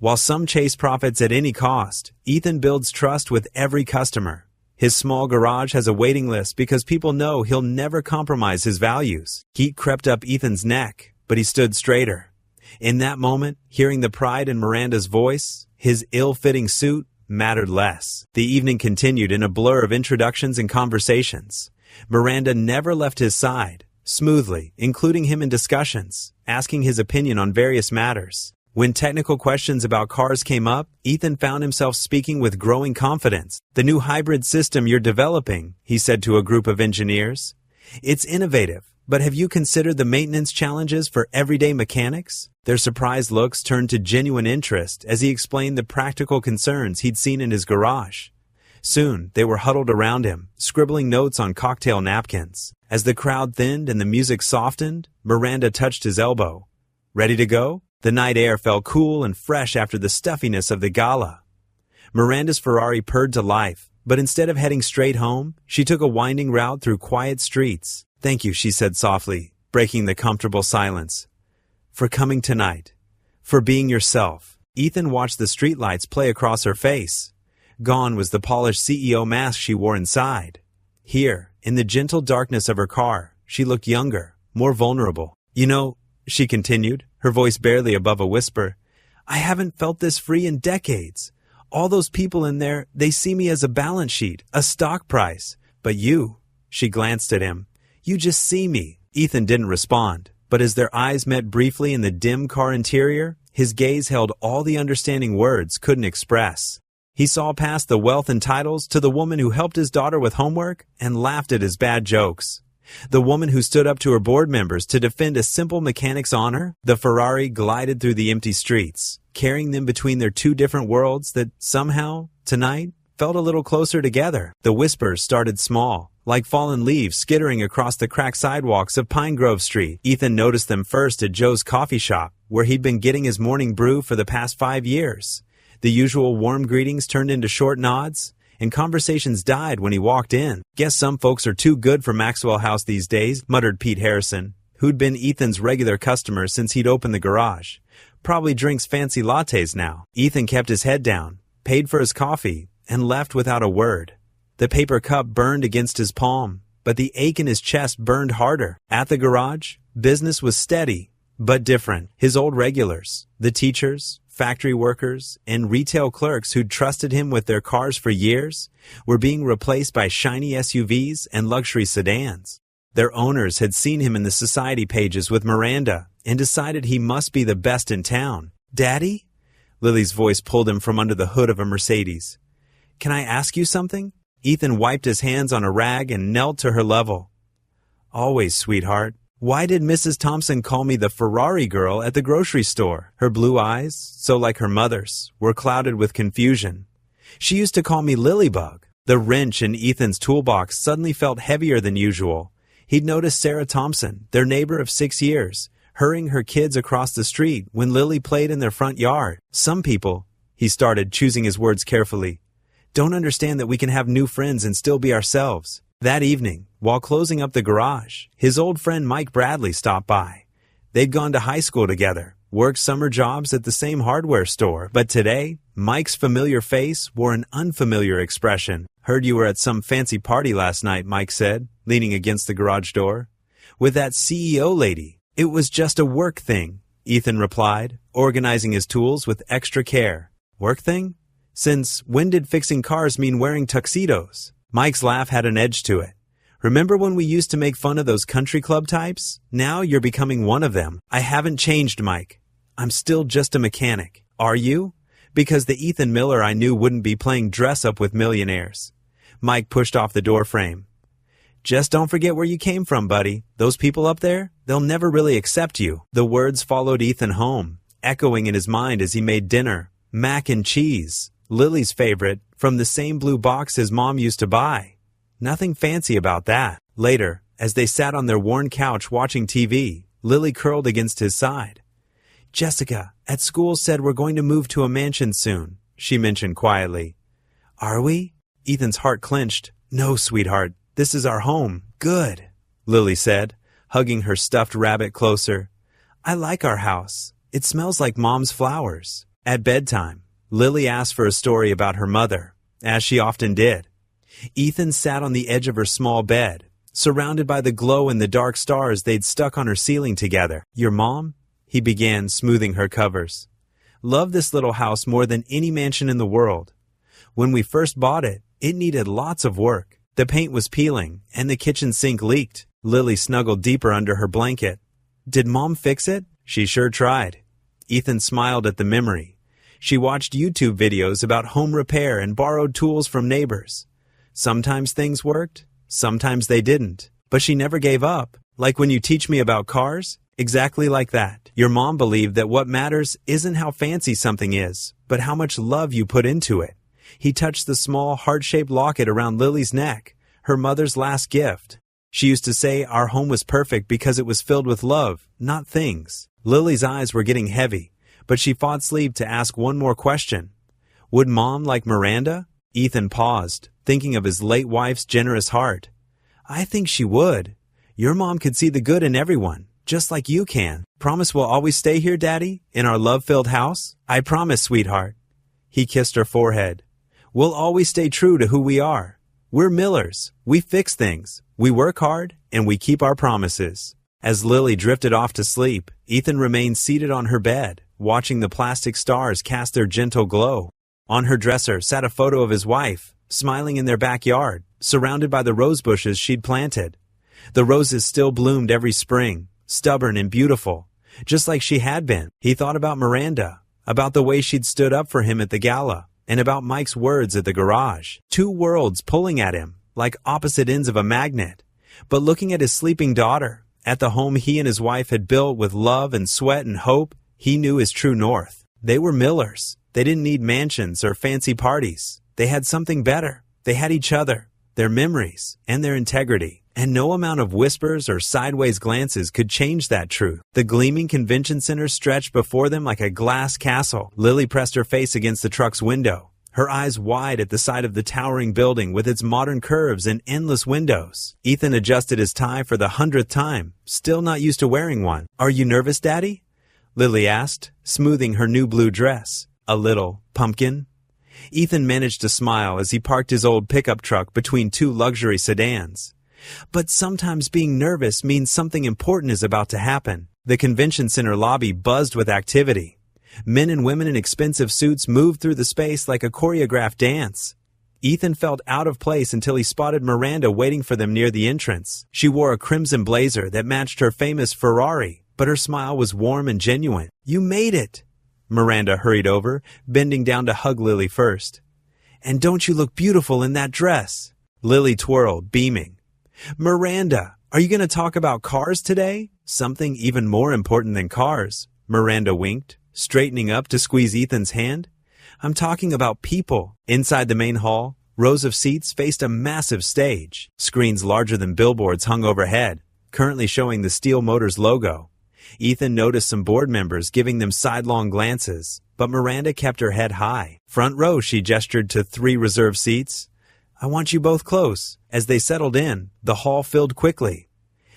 While some chase profits at any cost, Ethan builds trust with every customer. His small garage has a waiting list because people know he'll never compromise his values. Heat crept up Ethan's neck, but he stood straighter. In that moment, hearing the pride in Miranda's voice, his ill-fitting suit mattered less. The evening continued in a blur of introductions and conversations. Miranda never left his side, smoothly, including him in discussions, asking his opinion on various matters. When technical questions about cars came up, Ethan found himself speaking with growing confidence. "The new hybrid system you're developing," he said to a group of engineers. "It's innovative, but have you considered the maintenance challenges for everyday mechanics?" Their surprised looks turned to genuine interest as he explained the practical concerns he'd seen in his garage. Soon, they were huddled around him, scribbling notes on cocktail napkins. As the crowd thinned and the music softened, Miranda touched his elbow. "Ready to go?" The night air felt cool and fresh after the stuffiness of the gala. Miranda's Ferrari purred to life, but instead of heading straight home, she took a winding route through quiet streets. "Thank you," she said softly, breaking the comfortable silence. "For coming tonight. For being yourself." Ethan watched the streetlights play across her face. Gone was the polished CEO mask she wore inside. Here, in the gentle darkness of her car, she looked younger, more vulnerable. "You know," she continued, her voice barely above a whisper, "I haven't felt this free in decades. All those people in there, they see me as a balance sheet, a stock price. But you," she glanced at him, "you just see me." Ethan didn't respond, but as their eyes met briefly in the dim car interior, his gaze held all the understanding words couldn't express. He saw past the wealth and titles to the woman who helped his daughter with homework and laughed at his bad jokes. The woman who stood up to her board members to defend a simple mechanic's honor. The Ferrari glided through the empty streets, carrying them between their two different worlds that somehow, tonight, felt a little closer together. The whispers started small, like fallen leaves skittering across the cracked sidewalks of Pine Grove Street. Ethan noticed them first at Joe's coffee shop, where he'd been getting his morning brew for the past 5 years. The usual warm greetings turned into short nods, and conversations died when he walked in. "Guess some folks are too good for Maxwell House these days," muttered Pete Harrison, who'd been Ethan's regular customer since he'd opened the garage. "Probably drinks fancy lattes now." Ethan kept his head down, paid for his coffee, and left without a word. The paper cup burned against his palm, but the ache in his chest burned harder. At the garage, business was steady, but different. His old regulars, the teachers, factory workers, and retail clerks who'd trusted him with their cars for years, were being replaced by shiny SUVs and luxury sedans. Their owners had seen him in the society pages with Miranda and decided he must be the best in town. "Daddy?" Lily's voice pulled him from under the hood of a Mercedes. "Can I ask you something?" Ethan wiped his hands on a rag and knelt to her level. "Always, sweetheart. Why did Mrs. Thompson call me the Ferrari girl at the grocery store?" Her blue eyes, so like her mother's, were clouded with confusion. "She used to call me Lilybug." The wrench in Ethan's toolbox suddenly felt heavier than usual. He'd noticed Sarah Thompson, their neighbor of 6 years, hurrying her kids across the street when Lily played in their front yard. "Some people," he started, choosing his words carefully, "don't understand that we can have new friends and still be ourselves." That evening, while closing up the garage, his old friend Mike Bradley stopped by. They'd gone to high school together, worked summer jobs at the same hardware store, but today, Mike's familiar face wore an unfamiliar expression. "Heard you were at some fancy party last night," Mike said, leaning against the garage door. "With that CEO lady." "It was just a work thing," Ethan replied, organizing his tools with extra care. "Work thing? Since when did fixing cars mean wearing tuxedos?" Mike's laugh had an edge to it. "Remember when we used to make fun of those country club types? Now you're becoming one of them." "I haven't changed, Mike. I'm still just a mechanic." "Are you?" "Because the Ethan Miller I knew wouldn't be playing dress-up with millionaires." Mike pushed off the doorframe. "Just don't forget where you came from, buddy. Those people up there, they'll never really accept you." The words followed Ethan home, echoing in his mind as he made dinner. Mac and cheese, Lily's favorite, from the same blue box his mom used to buy. Nothing fancy about that. Later, as they sat on their worn couch watching TV, Lily curled against his side. "Jessica, at school said we're going to move to a mansion soon," she mentioned quietly. "Are we?" Ethan's heart clenched. "No, sweetheart, this is our home." "Good," Lily said, hugging her stuffed rabbit closer. "I like our house. It smells like Mom's flowers." At bedtime, Lily asked for a story about her mother, as she often did. Ethan sat on the edge of her small bed, surrounded by the glow in the dark stars they'd stuck on her ceiling together. "Your mom?" he began, smoothing her covers. "Loved this little house more than any mansion in the world. When we first bought it, it needed lots of work. The paint was peeling, and the kitchen sink leaked." Lily snuggled deeper under her blanket. "Did Mom fix it?" "She sure tried." Ethan smiled at the memory. She watched YouTube videos about home repair and borrowed tools from neighbors. Sometimes things worked, sometimes they didn't. But she never gave up. "Like when you teach me about cars?" "Exactly like that. Your mom believed that what matters isn't how fancy something is, but how much love you put into it." He touched the small, heart-shaped locket around Lily's neck, her mother's last gift. She used to say our home was perfect because it was filled with love, not things. Lily's eyes were getting heavy, but she fought sleep to ask one more question. Would Mom like Miranda? Ethan paused, thinking of his late wife's generous heart. "I think she would. Your mom could see the good in everyone, just like you can. Promise we'll always stay here, Daddy, in our love-filled house?" "I promise, sweetheart." He kissed her forehead. "We'll always stay true to who we are. We're Millers. We fix things. We work hard, and we keep our promises." As Lily drifted off to sleep, Ethan remained seated on her bed, watching the plastic stars cast their gentle glow. On her dresser sat a photo of his wife, smiling in their backyard, surrounded by the rose bushes she'd planted. The roses still bloomed every spring, stubborn and beautiful, just like she had been. He thought about Miranda, about the way she'd stood up for him at the gala, and about Mike's words at the garage. Two worlds pulling at him, like opposite ends of a magnet. But looking at his sleeping daughter, at the home he and his wife had built with love and sweat and hope, he knew his true north. They were Millers. They didn't need mansions or fancy parties. They had something better. They had each other, their memories, and their integrity. And no amount of whispers or sideways glances could change that truth. The gleaming convention center stretched before them like a glass castle. Lily pressed her face against the truck's window, her eyes wide at the sight of the towering building with its modern curves and endless windows. Ethan adjusted his tie for the 100th time, still not used to wearing one. "Are you nervous, Daddy?" Lily asked, smoothing her new blue dress. "A little, pumpkin." Ethan managed to smile as he parked his old pickup truck between two luxury sedans. "But sometimes being nervous means something important is about to happen." The convention center lobby buzzed with activity. Men and women in expensive suits moved through the space like a choreographed dance. Ethan felt out of place until he spotted Miranda waiting for them near the entrance. She wore a crimson blazer that matched her famous Ferrari, but her smile was warm and genuine. "You made it!" Miranda hurried over, bending down to hug Lily first. "And don't you look beautiful in that dress?" Lily twirled, beaming. "Miranda, are you going to talk about cars today? Something even more important than cars." Miranda winked, straightening up to squeeze Ethan's hand. "I'm talking about people." Inside the main hall, rows of seats faced a massive stage. Screens larger than billboards hung overhead, currently showing the Steel Motors logo. Ethan noticed some board members giving them sidelong glances, but Miranda kept her head high. "Front row," she gestured to 3 reserved seats. "I want you both close." As they settled in, the hall filled quickly.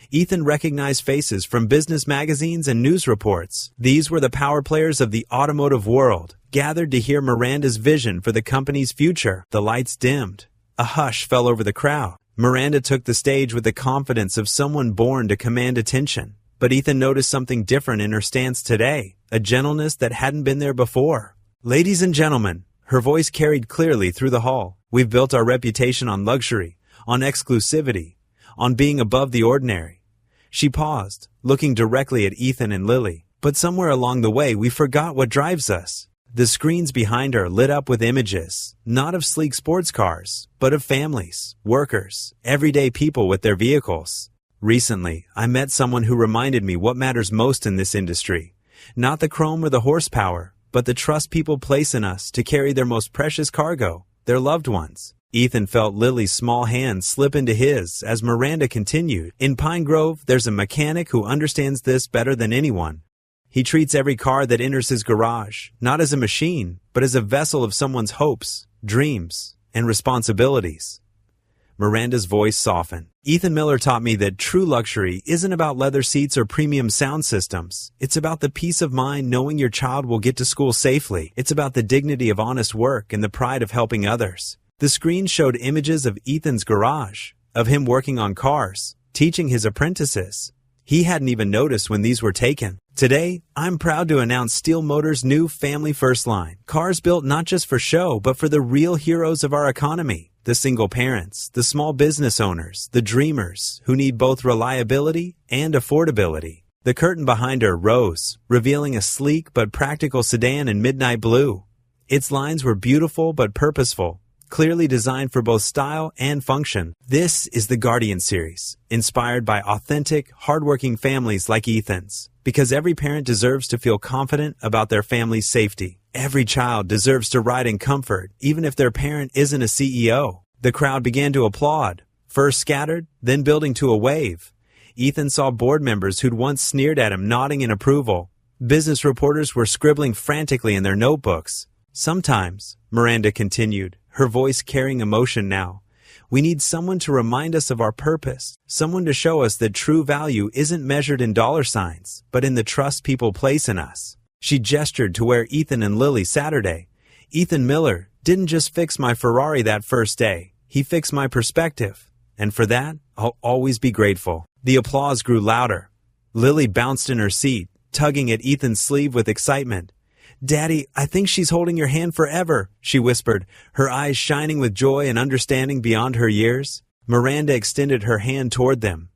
Ethan recognized faces from business magazines and news reports. These were the power players of the automotive world, gathered to hear Miranda's vision for the company's future. The lights dimmed. A hush fell over the crowd. Miranda took the stage with the confidence of someone born to command attention. But Ethan noticed something different in her stance today, a gentleness that hadn't been there before. "Ladies and gentlemen," her voice carried clearly through the hall, "we've built our reputation on luxury, on exclusivity, on being above the ordinary." She paused, looking directly at Ethan and Lily. "But somewhere along the way, we forgot what drives us." The screens behind her lit up with images, not of sleek sports cars, but of families, workers, everyday people with their vehicles. "Recently, I met someone who reminded me what matters most in this industry. Not the chrome or the horsepower, but the trust people place in us to carry their most precious cargo, their loved ones." Ethan felt Lily's small hand slip into his as Miranda continued. "In Pine Grove, there's a mechanic who understands this better than anyone. He treats every car that enters his garage, not as a machine, but as a vessel of someone's hopes, dreams, and responsibilities." Miranda's voice softened. "Ethan Miller taught me that true luxury isn't about leather seats or premium sound systems. It's about the peace of mind knowing your child will get to school safely. It's about the dignity of honest work and the pride of helping others." The screen showed images of Ethan's garage, of him working on cars, teaching his apprentices. He hadn't even noticed when these were taken. "Today, I'm proud to announce Steel Motors' new Family First line. Cars built not just for show, but for the real heroes of our economy. The single parents, the small business owners, the dreamers who need both reliability and affordability." The curtain behind her rose, revealing a sleek but practical sedan in midnight blue. Its lines were beautiful but purposeful, clearly designed for both style and function. This is the Guardian series, inspired by authentic, hardworking families like Ethan's. Because every parent deserves to feel confident about their family's safety. Every child deserves to ride in comfort, even if their parent isn't a CEO. The crowd began to applaud, first scattered, then building to a wave. Ethan saw board members who'd once sneered at him nodding in approval. Business reporters were scribbling frantically in their notebooks. "Sometimes," Miranda continued, her voice carrying emotion now, "we need someone to remind us of our purpose, someone to show us that true value isn't measured in dollar signs, but in the trust people place in us." She gestured to where Ethan and Lily Saturday. "Ethan Miller didn't just fix my Ferrari that first day. He fixed my perspective. And for that, I'll always be grateful." The applause grew louder. Lily bounced in her seat, tugging at Ethan's sleeve with excitement. "Daddy, I think she's holding your hand forever," she whispered, her eyes shining with joy and understanding beyond her years. Miranda extended her hand toward them.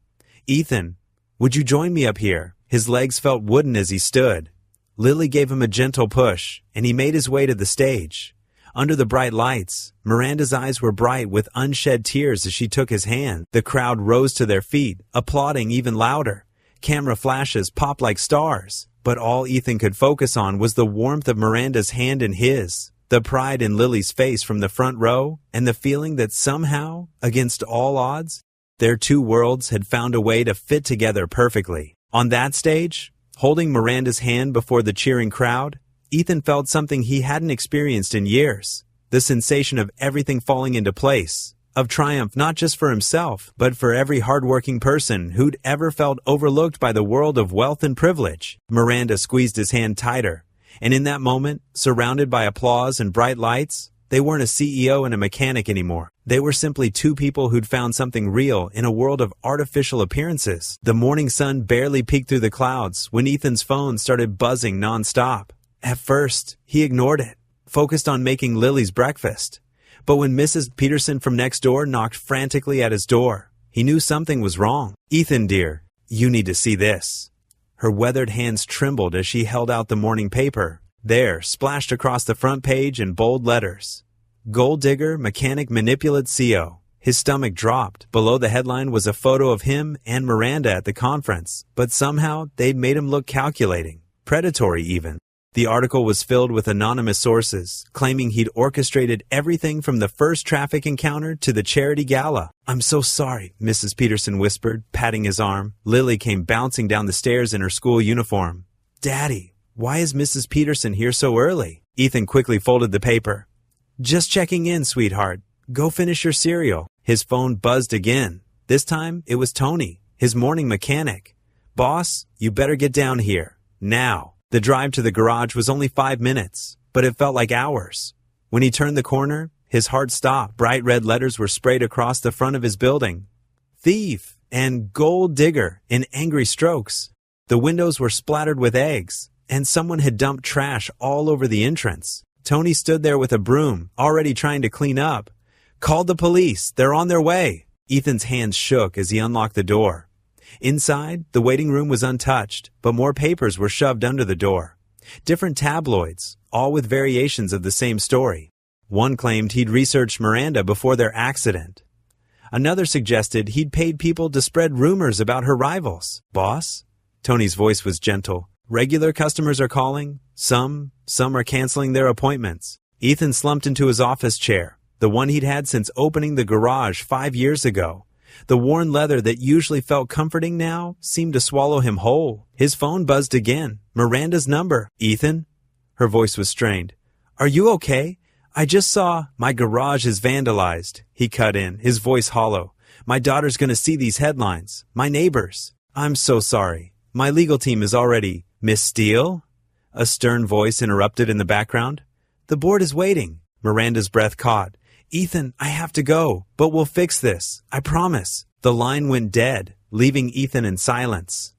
"Ethan, would you join me up here?" His legs felt wooden as he stood. Lily gave him a gentle push, and he made his way to the stage. Under the bright lights, Miranda's eyes were bright with unshed tears as she took his hand. The crowd rose to their feet, applauding even louder. Camera flashes popped like stars. But all Ethan could focus on was the warmth of Miranda's hand in his, the pride in Lily's face from the front row, and the feeling that somehow, against all odds, their two worlds had found a way to fit together perfectly. On that stage, holding Miranda's hand before the cheering crowd, Ethan felt something he hadn't experienced in years, the sensation of everything falling into place, of triumph not just for himself, but for every hardworking person who'd ever felt overlooked by the world of wealth and privilege. Miranda squeezed his hand tighter, and in that moment, surrounded by applause and bright lights, They weren't a CEO and a mechanic anymore. They were simply two people who'd found something real in a world of artificial appearances. The morning sun barely peeked through the clouds when Ethan's phone started buzzing nonstop. At first, he ignored it, focused on making Lily's breakfast. But when Mrs. Peterson from next door knocked frantically at his door, he knew something was wrong. "Ethan, dear, you need to see this." Her weathered hands trembled as she held out the morning paper. There, splashed across the front page in bold letters, "Gold Digger, Mechanic Manipulate CO." His stomach dropped. Below the headline was a photo of him and Miranda at the conference, but somehow they'd made him look calculating, predatory even. The article was filled with anonymous sources, claiming he'd orchestrated everything from the first traffic encounter to the charity gala. "I'm so sorry," Mrs. Peterson whispered, patting his arm. Lily came bouncing down the stairs in her school uniform. "Daddy, why is Mrs. Peterson here so early?" Ethan quickly folded the paper. "Just checking in, sweetheart. Go finish your cereal." His phone buzzed again. This time, it was Tony, his morning mechanic. "Boss, you better get down here. Now." The drive to the garage was only 5 minutes, but it felt like hours. When he turned the corner, his heart stopped. Bright red letters were sprayed across the front of his building. "Thief" and "Gold Digger" in angry strokes. The windows were splattered with eggs, and someone had dumped trash all over the entrance. Tony stood there with a broom, already trying to clean up. "Called the police. They're on their way." Ethan's hands shook as he unlocked the door. Inside, the waiting room was untouched, but more papers were shoved under the door. Different tabloids, all with variations of the same story. One claimed he'd researched Miranda before their accident. Another suggested he'd paid people to spread rumors about her rivals. "Boss?" Tony's voice was gentle. "Regular customers are calling. Some are canceling their appointments." Ethan slumped into his office chair, the one he'd had since opening the garage 5 years ago. The worn leather that usually felt comforting now seemed to swallow him whole. His phone buzzed again. Miranda's number. "Ethan?" Her voice was strained. "Are you okay? I just saw—" "My garage is vandalized," he cut in, his voice hollow. "My daughter's going to see these headlines. My neighbors." "I'm so sorry. My legal team is already—" "Miss Steele?" A stern voice interrupted in the background. "The board is waiting." Miranda's breath caught. "Ethan, I have to go, but we'll fix this. I promise." The line went dead, leaving Ethan in silence.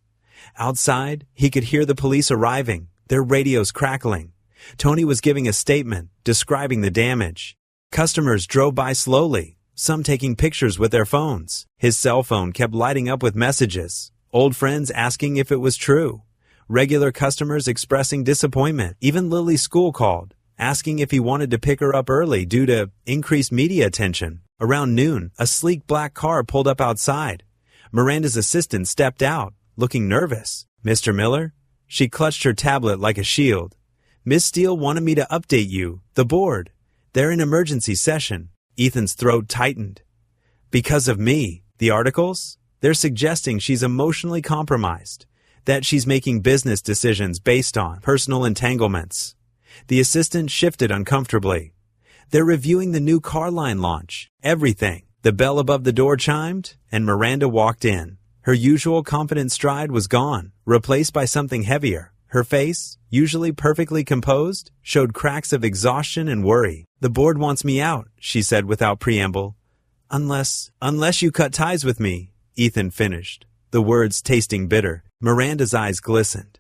Outside, he could hear the police arriving, their radios crackling. Tony was giving a statement, describing the damage. Customers drove by slowly, some taking pictures with their phones. His cell phone kept lighting up with messages. Old friends asking if it was true. Regular customers expressing disappointment. Even Lily's school called, asking if he wanted to pick her up early due to increased media attention. Around noon, a sleek black car pulled up outside. Miranda's assistant stepped out, looking nervous. "Mr. Miller?" She clutched her tablet like a shield. "Miss Steele wanted me to update you, the board. They're in emergency session." Ethan's throat tightened. "Because of me. The articles? They're suggesting she's emotionally compromised, that she's making business decisions based on personal entanglements." The assistant shifted uncomfortably. "They're reviewing the new car line launch. Everything." The bell above the door chimed, and Miranda walked in. Her usual confident stride was gone, replaced by something heavier. Her face, usually perfectly composed, showed cracks of exhaustion and worry. "The board wants me out," she said without preamble. Unless you cut ties with me," Ethan finished, the words tasting bitter. Miranda's eyes glistened.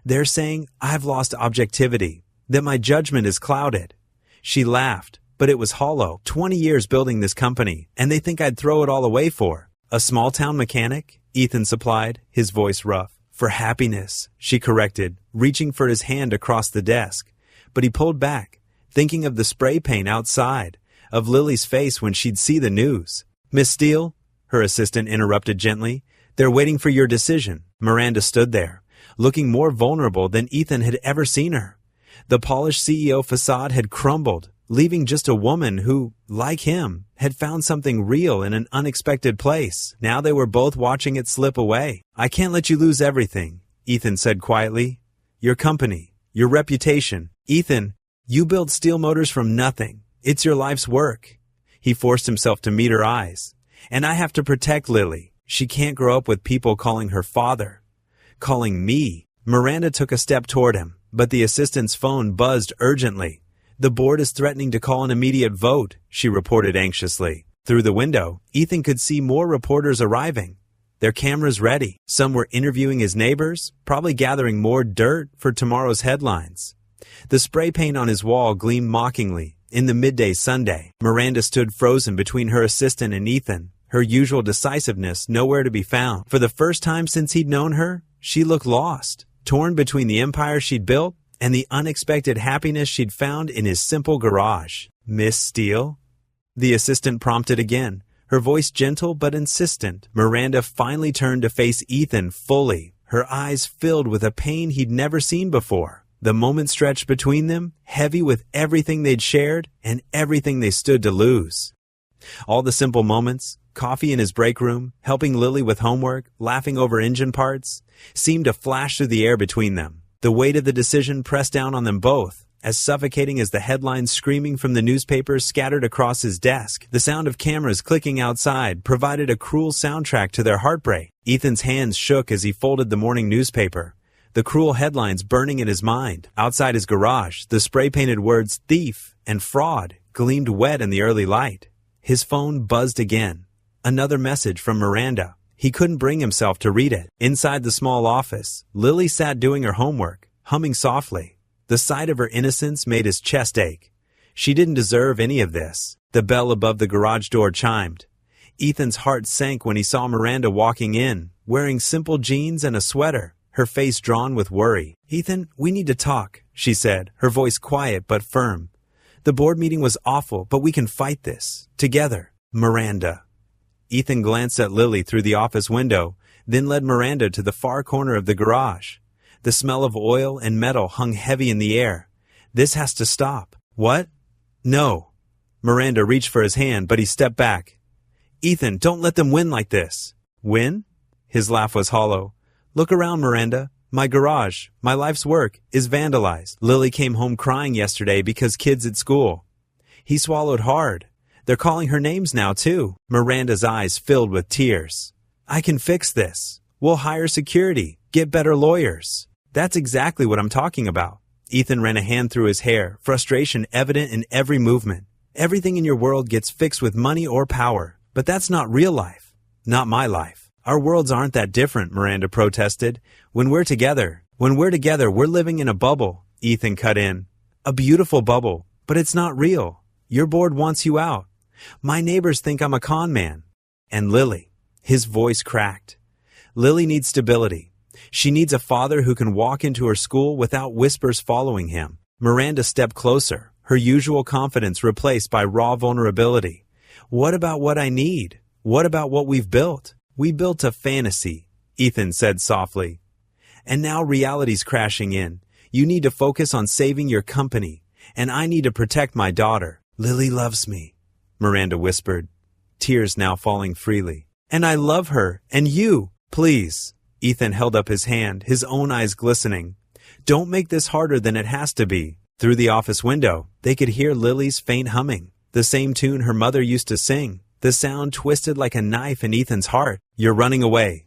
"They're saying I've lost objectivity, that my judgment is clouded." She laughed, but it was hollow. 20 years building this company, and they think I'd throw it all away for a small-town mechanic? Ethan supplied, his voice rough. "For happiness," she corrected, reaching for his hand across the desk. But he pulled back, thinking of the spray paint outside, of Lily's face when she'd see the news. "Miss Steele," her assistant interrupted gently, "they're waiting for your decision." Miranda stood there, looking more vulnerable than Ethan had ever seen her. The polished CEO facade had crumbled, leaving just a woman who, like him, had found something real in an unexpected place. Now they were both watching it slip away. "I can't let you lose everything," Ethan said quietly. "Your company, your reputation. Ethan, you built Steel Motors from nothing. It's your life's work." He forced himself to meet her eyes. "And I have to protect Lily. She can't grow up with people calling her father. Calling me." Miranda took a step toward him, but the assistant's phone buzzed urgently. The board is threatening to call an immediate vote, she reported anxiously. Through the window, Ethan could see more reporters arriving. Their cameras ready. Some were interviewing his neighbors, probably gathering more dirt for tomorrow's headlines. The spray paint on his wall gleamed mockingly. In the midday Sunday, Miranda stood frozen between her assistant and Ethan, her usual decisiveness nowhere to be found. For the first time since he'd known her, she looked lost, torn between the empire she'd built and the unexpected happiness she'd found in his simple garage. "Miss Steele?" The assistant prompted again, her voice gentle but insistent. Miranda finally turned to face Ethan fully, her eyes filled with a pain he'd never seen before. The moment stretched between them, heavy with everything they'd shared and everything they stood to lose. All the simple moments, coffee in his break room, helping Lily with homework, laughing over engine parts, seemed to flash through the air between them. The weight of the decision pressed down on them both, as suffocating as the headlines screaming from the newspapers scattered across his desk. The sound of cameras clicking outside provided a cruel soundtrack to their heartbreak. Ethan's hands shook as he folded the morning newspaper, the cruel headlines burning in his mind. Outside his garage, the spray-painted words thief and fraud gleamed wet in the early light. His phone buzzed again. Another message from Miranda. He couldn't bring himself to read it. Inside the small office, Lily sat doing her homework, humming softly. The sight of her innocence made his chest ache. She didn't deserve any of this. The bell above the garage door chimed. Ethan's heart sank when he saw Miranda walking in, wearing simple jeans and a sweater, her face drawn with worry. "Ethan, we need to talk," she said, her voice quiet but firm. "The board meeting was awful, but we can fight this. Together." "Miranda." Ethan glanced at Lily through the office window, then led Miranda to the far corner of the garage. The smell of oil and metal hung heavy in the air. "This has to stop." "What?" "No." Miranda reached for his hand, but he stepped back. "Ethan, don't let them win like this." "Win?" His laugh was hollow. "Look around, Miranda. My garage, my life's work, is vandalized. Lily came home crying yesterday because kids at school." He swallowed hard. "They're calling her names now, too." Miranda's eyes filled with tears. "I can fix this. We'll hire security, get better lawyers." "That's exactly what I'm talking about." Ethan ran a hand through his hair, frustration evident in every movement. "Everything in your world gets fixed with money or power, but that's not real life. Not my life." "Our worlds aren't that different," Miranda protested. When we're together, we're living in a bubble," Ethan cut in. "A beautiful bubble, but it's not real. Your board wants you out. My neighbors think I'm a con man." "And Lily," his voice cracked. "Lily needs stability. She needs a father who can walk into her school without whispers following him." Miranda stepped closer, her usual confidence replaced by raw vulnerability. "What about what I need? What about what we've built?" "We built a fantasy," Ethan said softly. "And now reality's crashing in. You need to focus on saving your company, and I need to protect my daughter." "Lily loves me," Miranda whispered, tears now falling freely. "And I love her, and you, please." Ethan held up his hand, his own eyes glistening. "Don't make this harder than it has to be." Through the office window, they could hear Lily's faint humming, the same tune her mother used to sing. The sound twisted like a knife in Ethan's heart. "You're running away,"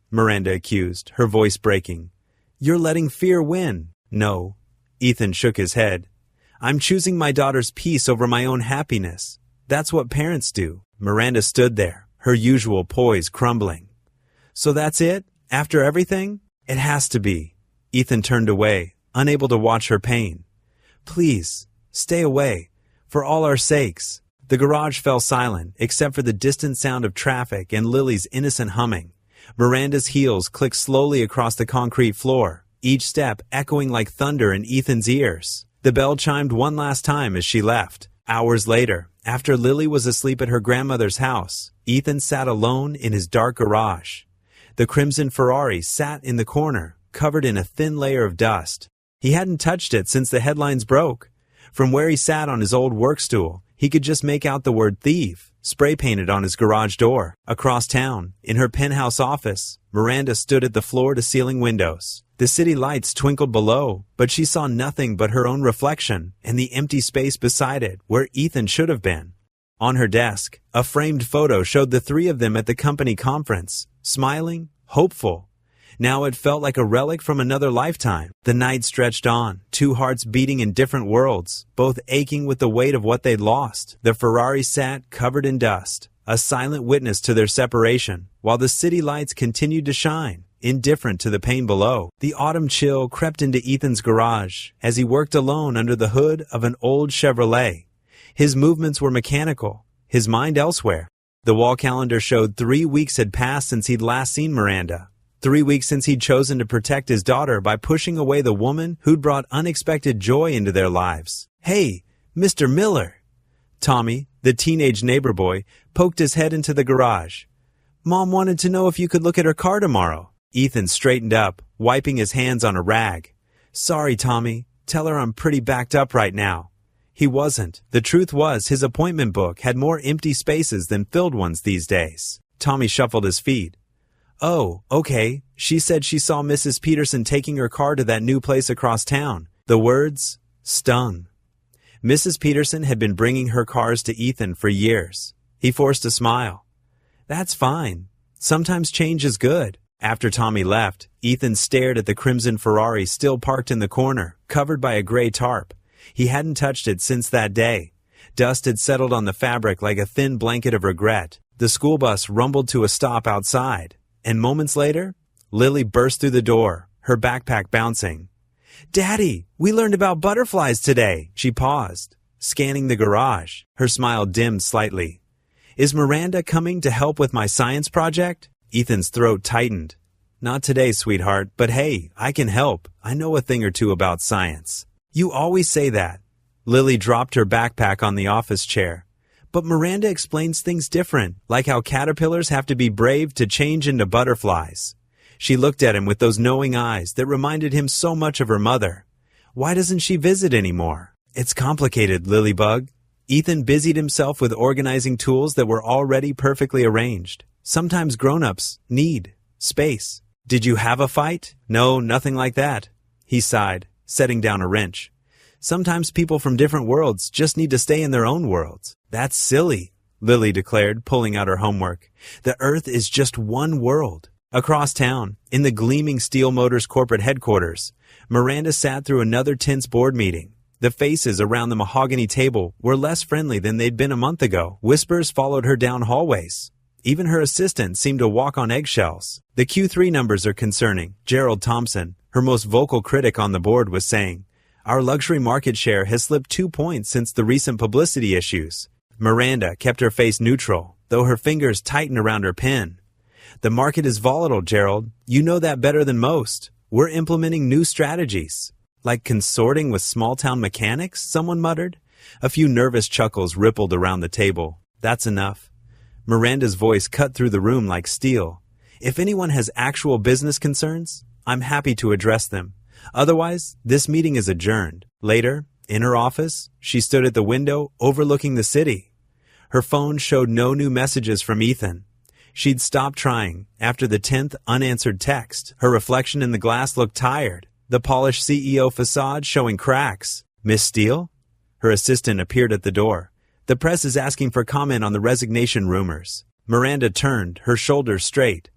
Miranda accused, her voice breaking. "You're letting fear win." "No." Ethan shook his head. "I'm choosing my daughter's peace over my own happiness. That's what parents do." Miranda stood there, her usual poise crumbling. "So that's it? After everything?" "It has to be." Ethan turned away, unable to watch her pain. "Please, stay away, for all our sakes." The garage fell silent, except for the distant sound of traffic and Lily's innocent humming. Miranda's heels clicked slowly across the concrete floor, each step echoing like thunder in Ethan's ears. The bell chimed one last time as she left. Hours later, after Lily was asleep at her grandmother's house, Ethan sat alone in his dark garage. The crimson Ferrari sat in the corner, covered in a thin layer of dust. He hadn't touched it since the headlines broke. From where he sat on his old work stool, he could just make out the word thief, spray-painted on his garage door. Across town, in her penthouse office, Miranda stood at the floor-to-ceiling windows. The city lights twinkled below, but she saw nothing but her own reflection and the empty space beside it where Ethan should have been. On her desk, a framed photo showed the three of them at the company conference, smiling, hopeful. Now it felt like a relic from another lifetime. The night stretched on, two hearts beating in different worlds, both aching with the weight of what they'd lost. The Ferrari sat covered in dust, a silent witness to their separation, while the city lights continued to shine, indifferent to the pain below. The autumn chill crept into Ethan's garage as he worked alone under the hood of an old Chevrolet. His movements were mechanical, his mind elsewhere. The wall calendar showed 3 weeks had passed since he'd last seen Miranda. 3 weeks since he'd chosen to protect his daughter by pushing away the woman who'd brought unexpected joy into their lives. "Hey, Mr. Miller!" Tommy, the teenage neighbor boy, poked his head into the garage. "Mom wanted to know if you could look at her car tomorrow." Ethan straightened up, wiping his hands on a rag. "Sorry, Tommy. Tell her I'm pretty backed up right now." He wasn't. The truth was, his appointment book had more empty spaces than filled ones these days. Tommy shuffled his feet. "Oh, okay. She said she saw Mrs. Peterson taking her car to that new place across town." The words stung. Mrs. Peterson had been bringing her cars to Ethan for years. He forced a smile. "That's fine. Sometimes change is good." After Tommy left, Ethan stared at the crimson Ferrari still parked in the corner, covered by a gray tarp. He hadn't touched it since that day. Dust had settled on the fabric like a thin blanket of regret. The school bus rumbled to a stop outside, and moments later, Lily burst through the door, her backpack bouncing. "Daddy, we learned about butterflies today." She paused, scanning the garage. Her smile dimmed slightly. "Is Miranda coming to help with my science project?" Ethan's throat tightened. "Not today, sweetheart, but hey, I can help. I know a thing or two about science." "You always say that." Lily dropped her backpack on the office chair. "But Miranda explains things different, like how caterpillars have to be brave to change into butterflies." She looked at him with those knowing eyes that reminded him so much of her mother. "Why doesn't she visit anymore?" "It's complicated, Lilybug." Ethan busied himself with organizing tools that were already perfectly arranged. Sometimes grown-ups need space. "Did you have a fight?" "No, nothing like that." He sighed, setting down a wrench. "Sometimes people from different worlds just need to stay in their own worlds." "That's silly," Lily declared, pulling out her homework. "The Earth is just one world." Across town, in the gleaming Steel Motors corporate headquarters, Miranda sat through another tense board meeting. The faces around the mahogany table were less friendly than they'd been a month ago. Whispers followed her down hallways. Even her assistant seemed to walk on eggshells. "The Q3 numbers are concerning," Gerald Thompson, her most vocal critic on the board, was saying. "Our luxury market share has slipped 2 points since the recent publicity issues." Miranda kept her face neutral, though her fingers tightened around her pen. "The market is volatile, Gerald. You know that better than most. We're implementing new strategies." "Like consorting with small-town mechanics?" someone muttered. A few nervous chuckles rippled around the table. "That's enough." Miranda's voice cut through the room like steel. "If anyone has actual business concerns, I'm happy to address them. Otherwise, this meeting is adjourned." Later, in her office, she stood at the window overlooking the city. Her phone showed no new messages from Ethan. She'd stopped trying after the 10th unanswered text. Her reflection in the glass looked tired, the polished CEO facade showing cracks. "Miss Steele?" Her assistant appeared at the door. "The press is asking for comment on the resignation rumors." Miranda turned, her shoulders straight.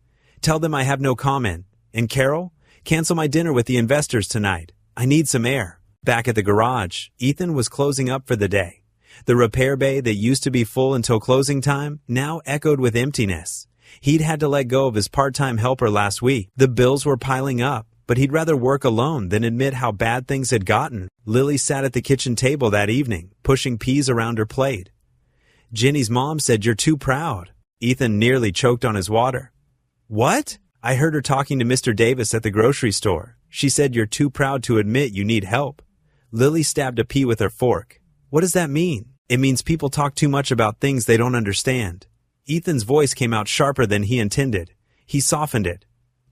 "Tell them I have no comment. And Carol, cancel my dinner with the investors tonight. I need some air." Back at the garage, Ethan was closing up for the day. The repair bay that used to be full until closing time now echoed with emptiness. He'd had to let go of his part-time helper last week. The bills were piling up, but he'd rather work alone than admit how bad things had gotten. Lily sat at the kitchen table that evening, pushing peas around her plate. "Jenny's mom said you're too proud." Ethan nearly choked on his water. "What?" "I heard her talking to Mr. Davis at the grocery store. She said you're too proud to admit you need help." Lily stabbed a pea with her fork. "What does that mean?" "It means people talk too much about things they don't understand." Ethan's voice came out sharper than he intended. He softened it.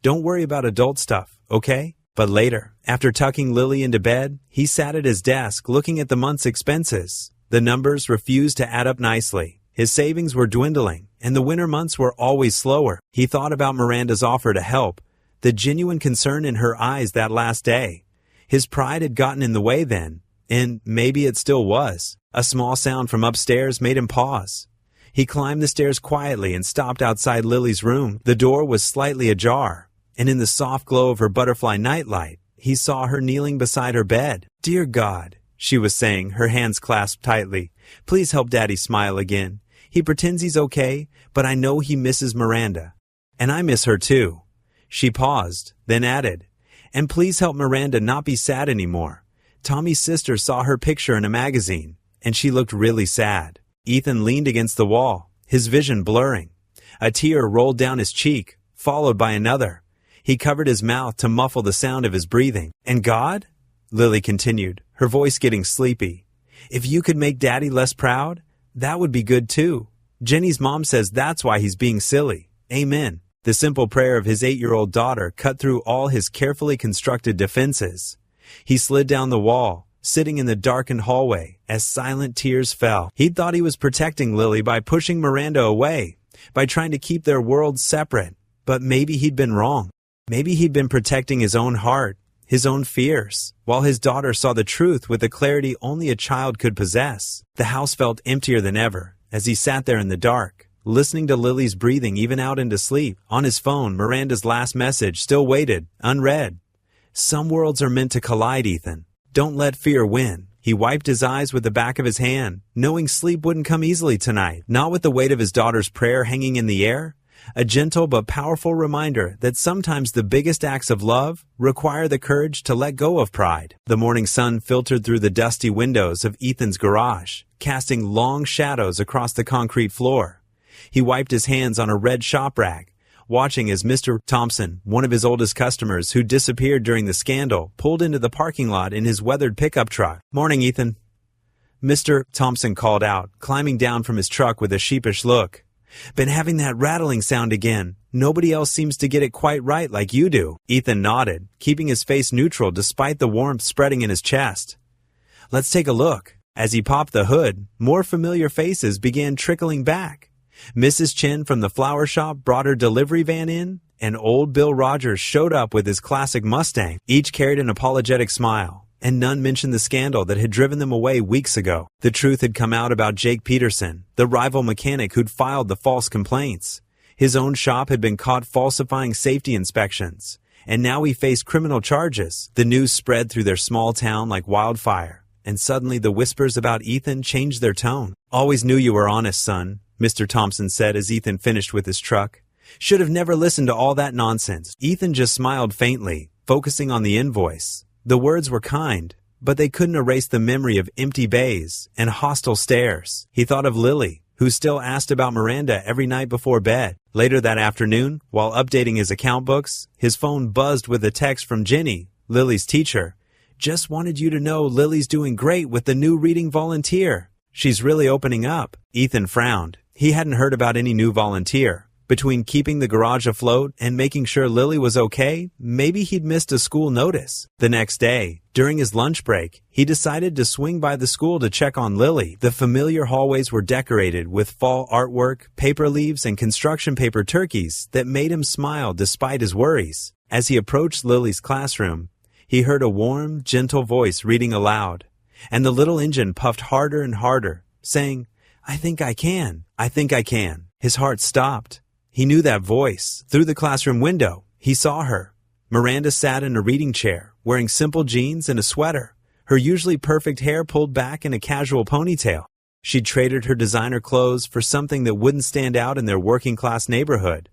"Don't worry about adult stuff, okay?" But later, after tucking Lily into bed, he sat at his desk looking at the month's expenses. The numbers refused to add up nicely. His savings were dwindling, and the winter months were always slower. He thought about Miranda's offer to help, the genuine concern in her eyes that last day. His pride had gotten in the way then, and maybe it still was. A small sound from upstairs made him pause. He climbed the stairs quietly and stopped outside Lily's room. The door was slightly ajar, and in the soft glow of her butterfly nightlight, he saw her kneeling beside her bed. "Dear God," she was saying, her hands clasped tightly, "please help Daddy smile again. He pretends he's okay, but I know he misses Miranda. And I miss her too." She paused, then added, "And please help Miranda not be sad anymore. Tommy's sister saw her picture in a magazine, and she looked really sad." Ethan leaned against the wall, his vision blurring. A tear rolled down his cheek, followed by another. He covered his mouth to muffle the sound of his breathing. "And God?" Lily continued, her voice getting sleepy. "If you could make Daddy less proud, that would be good too. Jenny's mom says that's why he's being silly. Amen." The simple prayer of his 8-year-old daughter cut through all his carefully constructed defenses. He slid down the wall, sitting in the darkened hallway, as silent tears fell. He'd thought he was protecting Lily by pushing Miranda away, by trying to keep their worlds separate. But maybe he'd been wrong. Maybe he'd been protecting his own heart, his own fears, while his daughter saw the truth with the clarity only a child could possess. The house felt emptier than ever, as he sat there in the dark, listening to Lily's breathing even out into sleep. On his phone, Miranda's last message still waited, unread. "Some worlds are meant to collide, Ethan. Don't let fear win." He wiped his eyes with the back of his hand, knowing sleep wouldn't come easily tonight, not with the weight of his daughter's prayer hanging in the air. A gentle but powerful reminder that sometimes the biggest acts of love require the courage to let go of pride. The morning sun filtered through the dusty windows of Ethan's garage, casting long shadows across the concrete floor. He wiped his hands on a red shop rag, watching as Mr. Thompson, one of his oldest customers who disappeared during the scandal, pulled into the parking lot in his weathered pickup truck. "Morning, Ethan." Mr. Thompson called out, climbing down from his truck with a sheepish look. "Been having that rattling sound again. Nobody else seems to get it quite right like you do." Ethan nodded, keeping his face neutral despite the warmth spreading in his chest. "Let's take a look." As he popped the hood, more familiar faces began trickling back. Mrs. Chen from the flower shop brought her delivery van in, and old Bill Rogers showed up with his classic Mustang. Each carried an apologetic smile, and none mentioned the scandal that had driven them away weeks ago. The truth had come out about Jake Peterson, the rival mechanic who'd filed the false complaints. His own shop had been caught falsifying safety inspections, and now he faced criminal charges. The news spread through their small town like wildfire, and suddenly the whispers about Ethan changed their tone. "Always knew you were honest, son," Mr. Thompson said as Ethan finished with his truck. "Should have never listened to all that nonsense." Ethan just smiled faintly, focusing on the invoice. The words were kind, but they couldn't erase the memory of empty bays and hostile stares. He thought of Lily, who still asked about Miranda every night before bed. Later that afternoon, while updating his account books, his phone buzzed with a text from Jenny, Lily's teacher. "Just wanted you to know Lily's doing great with the new reading volunteer. She's really opening up." Ethan frowned. He hadn't heard about any new volunteer. Between keeping the garage afloat and making sure Lily was okay, maybe he'd missed a school notice. The next day, during his lunch break, he decided to swing by the school to check on Lily. The familiar hallways were decorated with fall artwork, paper leaves, and construction paper turkeys that made him smile despite his worries. As he approached Lily's classroom, he heard a warm, gentle voice reading aloud, and the little engine puffed harder and harder, saying, "I think I can. I think I can." His heart stopped. He knew that voice. Through the classroom window, he saw her. Miranda sat in a reading chair, wearing simple jeans and a sweater, her usually perfect hair pulled back in a casual ponytail. She'd traded her designer clothes for something that wouldn't stand out in their working-class neighborhood.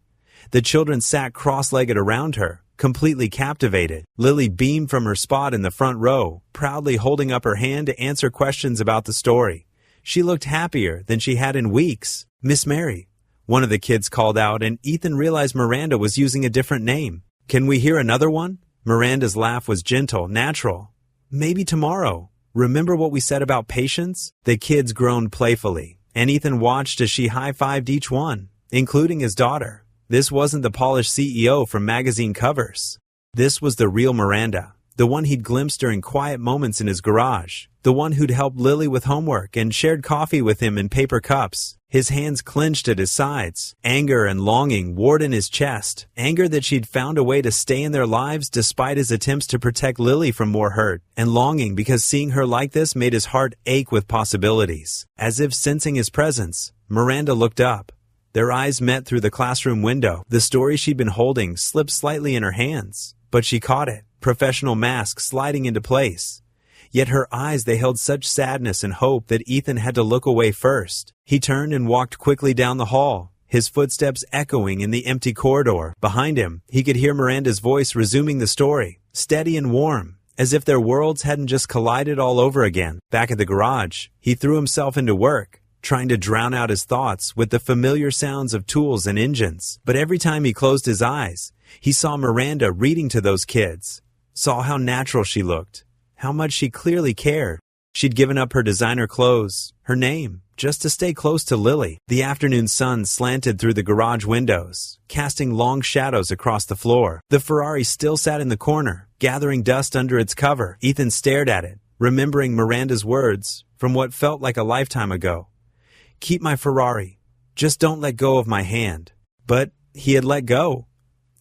The children sat cross-legged around her, completely captivated. Lily beamed from her spot in the front row, proudly holding up her hand to answer questions about the story. She looked happier than she had in weeks. "Miss Mary," one of the kids called out, and Ethan realized Miranda was using a different name. "Can we hear another one?" Miranda's laugh was gentle, natural. "Maybe tomorrow. Remember what we said about patience?" The kids groaned playfully, and Ethan watched as she high-fived each one, including his daughter. This wasn't the polished CEO from magazine covers. This was the real Miranda, the one he'd glimpsed during quiet moments in his garage, the one who'd helped Lily with homework and shared coffee with him in paper cups. His hands clenched at his sides. Anger and longing warred in his chest. Anger that she'd found a way to stay in their lives despite his attempts to protect Lily from more hurt. And longing because seeing her like this made his heart ache with possibilities. As if sensing his presence, Miranda looked up. Their eyes met through the classroom window. The story she'd been holding slipped slightly in her hands, but she caught it, professional mask sliding into place. Yet her eyes, they held such sadness and hope that Ethan had to look away first. He turned and walked quickly down the hall, his footsteps echoing in the empty corridor. Behind him, he could hear Miranda's voice resuming the story, steady and warm, as if their worlds hadn't just collided all over again. Back at the garage, he threw himself into work, trying to drown out his thoughts with the familiar sounds of tools and engines. But every time he closed his eyes, he saw Miranda reading to those kids, saw how natural she looked, how much she clearly cared. She'd given up her designer clothes, her name, just to stay close to Lily. The afternoon sun slanted through the garage windows, casting long shadows across the floor. The Ferrari still sat in the corner, gathering dust under its cover. Ethan stared at it, remembering Miranda's words from what felt like a lifetime ago. "Keep my Ferrari. Just don't let go of my hand." But he had let go.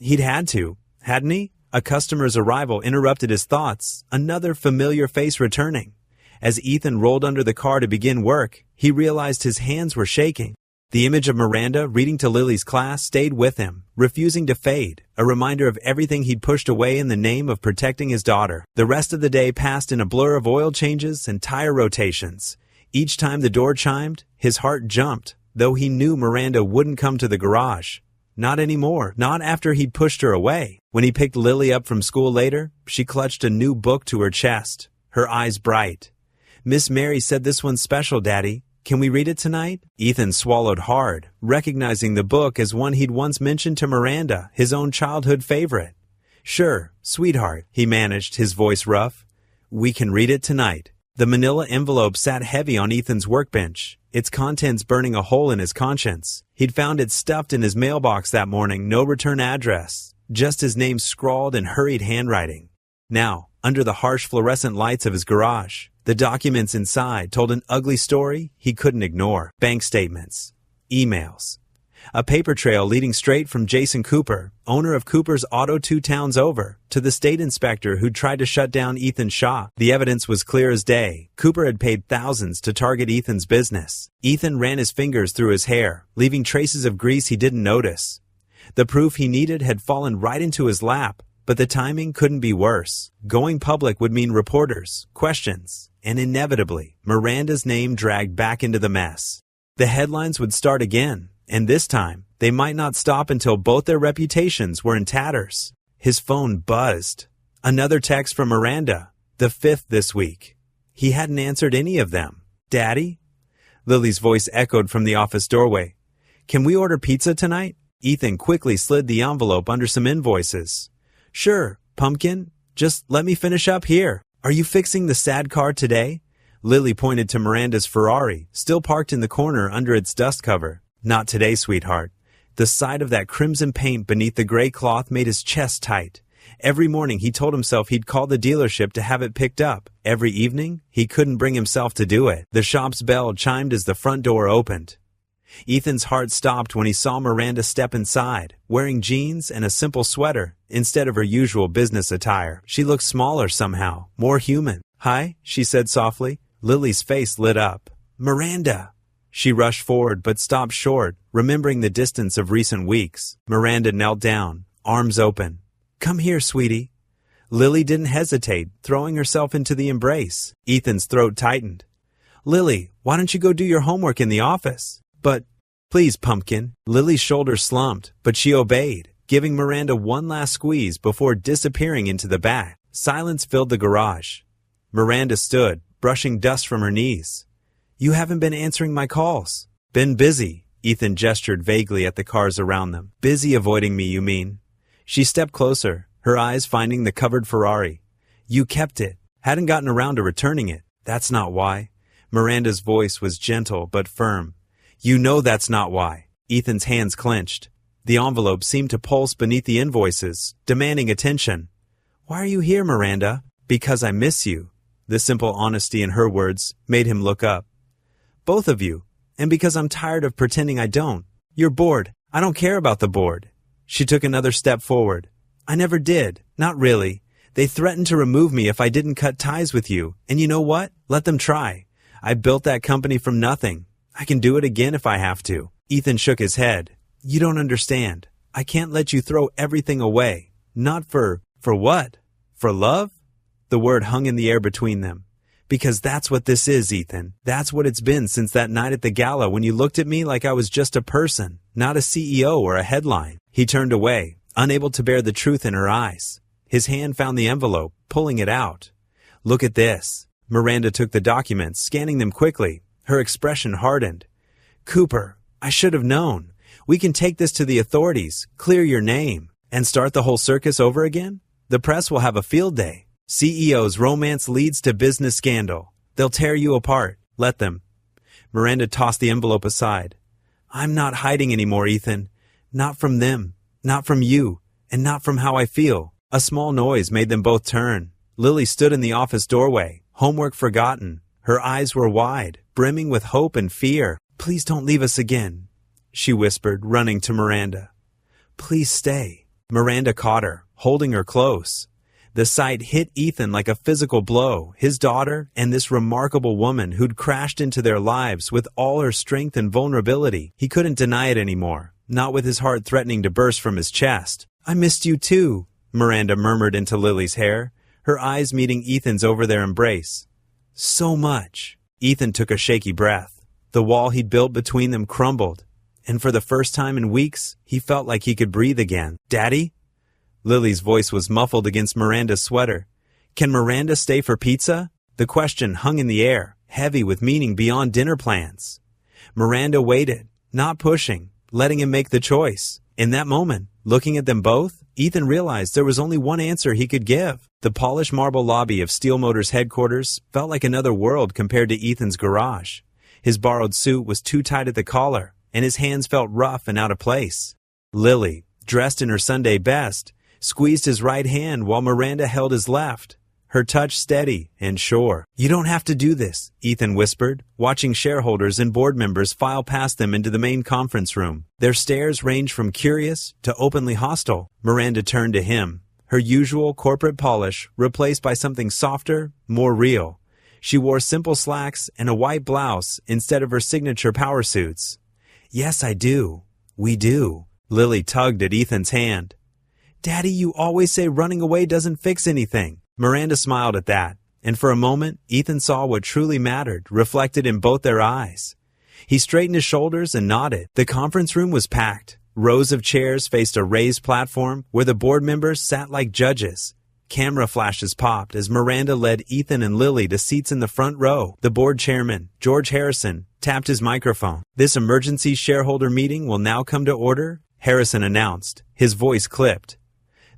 He'd had to, hadn't he? A customer's arrival interrupted his thoughts, another familiar face returning. As Ethan rolled under the car to begin work, he realized his hands were shaking. The image of Miranda reading to Lily's class stayed with him, refusing to fade, a reminder of everything he'd pushed away in the name of protecting his daughter. The rest of the day passed in a blur of oil changes and tire rotations. Each time the door chimed, his heart jumped, though he knew Miranda wouldn't come to the garage. Not anymore, not after he'd pushed her away. When he picked Lily up from school later, she clutched a new book to her chest, her eyes bright. "Miss Mary said this one's special, Daddy. Can we read it tonight?" Ethan swallowed hard, recognizing the book as one he'd once mentioned to Miranda, his own childhood favorite. "Sure, sweetheart," he managed, his voice rough. "We can read it tonight." The manila envelope sat heavy on Ethan's workbench, its contents burning a hole in his conscience. He'd found it stuffed in his mailbox that morning, no return address, just his name scrawled in hurried handwriting. Now, under the harsh fluorescent lights of his garage, the documents inside told an ugly story he couldn't ignore. Bank statements, emails, a paper trail leading straight from Jason Cooper, owner of Cooper's Auto 2 towns over, to the state inspector who'd tried to shut down Ethan's shop. The evidence was clear as day. Cooper had paid thousands to target Ethan's business. Ethan ran his fingers through his hair, leaving traces of grease he didn't notice. The proof he needed had fallen right into his lap, but the timing couldn't be worse. Going public would mean reporters, questions, and inevitably, Miranda's name dragged back into the mess. The headlines would start again, and this time, they might not stop until both their reputations were in tatters. His phone buzzed. Another text from Miranda, the 5th this week. He hadn't answered any of them. "Daddy?" Lily's voice echoed from the office doorway. "Can we order pizza tonight?" Ethan quickly slid the envelope under some invoices. "Sure, pumpkin. Just let me finish up here. Are you fixing the sad car today?" Lily pointed to Miranda's Ferrari, still parked in the corner under its dust cover. "Not today, sweetheart." The sight of that crimson paint beneath the gray cloth made his chest tight. Every morning he told himself he'd call the dealership to have it picked up. Every evening, he couldn't bring himself to do it. The shop's bell chimed as the front door opened. Ethan's heart stopped when he saw Miranda step inside, wearing jeans and a simple sweater instead of her usual business attire. She looked smaller somehow, more human. "Hi," she said softly. Lily's face lit up. "Miranda!" She rushed forward but stopped short, remembering the distance of recent weeks. Miranda knelt down, arms open. "Come here, sweetie." Lily didn't hesitate, throwing herself into the embrace. Ethan's throat tightened. "Lily, why don't you go do your homework in the office?" "But, please, pumpkin." Lily's shoulders slumped, but she obeyed, giving Miranda one last squeeze before disappearing into the back. Silence filled the garage. Miranda stood, brushing dust from her knees. "You haven't been answering my calls." "Been busy," Ethan gestured vaguely at the cars around them. "Busy avoiding me, you mean?" She stepped closer, her eyes finding the covered Ferrari. "You kept it. Hadn't gotten around to returning it. That's not why." Miranda's voice was gentle but firm. "You know that's not why." Ethan's hands clenched. The envelope seemed to pulse beneath the invoices, demanding attention. "Why are you here, Miranda?" "Because I miss you." The simple honesty in her words made him look up. "Both of you. And because I'm tired of pretending I don't. You're bored. I don't care about the board." She took another step forward. "I never did. Not really. They threatened to remove me if I didn't cut ties with you. And you know what? Let them try. I built that company from nothing. I can do it again if I have to." Ethan shook his head. You don't understand. I can't let you throw everything away. Not for what? For love? The word hung in the air between them. Because that's what this is, Ethan. That's what it's been since that night at the gala when you looked at me like I was just a person, not a CEO or a headline. He turned away, unable to bear the truth in her eyes. His hand found the envelope, pulling it out. Look at this. Miranda took the documents, scanning them quickly. Her expression hardened. Cooper, I should have known. We can take this to the authorities, clear your name, and start the whole circus over again? The press will have a field day. CEO's romance leads to business scandal. They'll tear you apart. Let them. Miranda tossed the envelope aside. I'm not hiding anymore, Ethan. Not from them, not from you, and not from how I feel. A small noise made them both turn. Lily stood in the office doorway, homework forgotten. Her eyes were wide, brimming with hope and fear. Please don't leave us again, she whispered, running to Miranda. Please stay. Miranda caught her, holding her close. The sight hit Ethan like a physical blow, his daughter and this remarkable woman who'd crashed into their lives with all her strength and vulnerability. He couldn't deny it anymore, not with his heart threatening to burst from his chest. I missed you too, Miranda murmured into Lily's hair, her eyes meeting Ethan's over their embrace. So much. Ethan took a shaky breath. The wall he'd built between them crumbled, and for the first time in weeks, he felt like he could breathe again. Daddy? Lily's voice was muffled against Miranda's sweater. Can Miranda stay for pizza? The question hung in the air, heavy with meaning beyond dinner plans. Miranda waited, not pushing, letting him make the choice. In that moment, looking at them both, Ethan realized there was only one answer he could give. The polished marble lobby of Steel Motors headquarters felt like another world compared to Ethan's garage. His borrowed suit was too tight at the collar, and his hands felt rough and out of place. Lily, dressed in her Sunday best, squeezed his right hand while Miranda held his left, her touch steady and sure. You don't have to do this, Ethan whispered, watching shareholders and board members file past them into the main conference room. Their stares ranged from curious to openly hostile. Miranda turned to him, her usual corporate polish replaced by something softer, more real. She wore simple slacks and a white blouse instead of her signature power suits. Yes, I do. We do. Lily tugged at Ethan's hand. Daddy, you always say running away doesn't fix anything. Miranda smiled at that, and for a moment, Ethan saw what truly mattered, reflected in both their eyes. He straightened his shoulders and nodded. The conference room was packed. Rows of chairs faced a raised platform where the board members sat like judges. Camera flashes popped as Miranda led Ethan and Lily to seats in the front row. The board chairman, George Harrison, tapped his microphone. This emergency shareholder meeting will now come to order, Harrison announced, his voice clipped.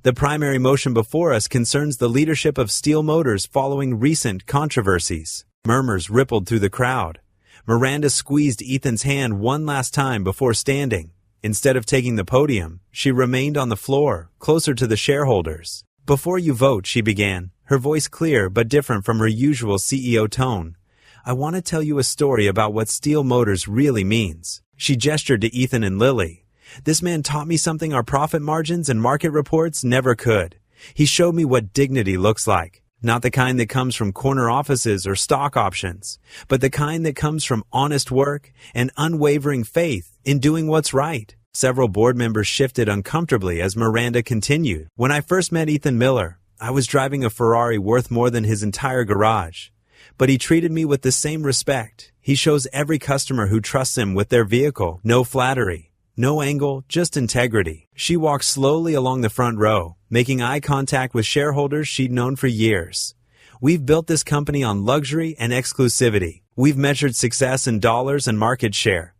The primary motion before us concerns the leadership of Steel Motors following recent controversies. Murmurs rippled through the crowd. Miranda squeezed Ethan's hand one last time before standing. Instead of taking the podium, she remained on the floor, closer to the shareholders. Before you vote, she began, her voice clear but different from her usual CEO tone. I want to tell you a story about what Steel Motors really means. She gestured to Ethan and Lily. This man taught me something our profit margins and market reports never could. He showed me what dignity looks like. Not the kind that comes from corner offices or stock options, but the kind that comes from honest work and unwavering faith in doing what's right. Several board members shifted uncomfortably as Miranda continued. When I first met Ethan Miller, I was driving a Ferrari worth more than his entire garage. But he treated me with the same respect. He shows every customer who trusts him with their vehicle. No flattery. No angle, just integrity. She walked slowly along the front row, making eye contact with shareholders she'd known for years. We've built this company on luxury and exclusivity. We've measured success in dollars and market share.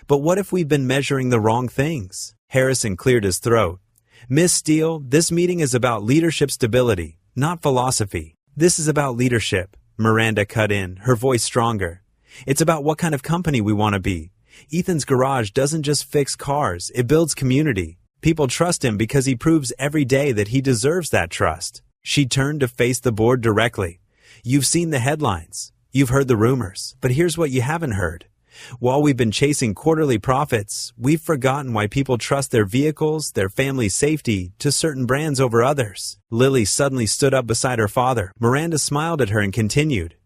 But what if we've been measuring the wrong things? Harrison cleared his throat. Miss Steele, this meeting is about leadership stability, not philosophy. This is about leadership. Miranda cut in, her voice stronger. It's about what kind of company we want to be. Ethan's garage doesn't just fix cars, it builds community. People trust him because he proves every day that he deserves that trust. She turned to face the board directly. You've seen the headlines. You've heard the rumors. But here's what you haven't heard. While we've been chasing quarterly profits, we've forgotten why people trust their vehicles, their family's safety, to certain brands over others. Lily suddenly stood up beside her father. Miranda smiled at her and continued.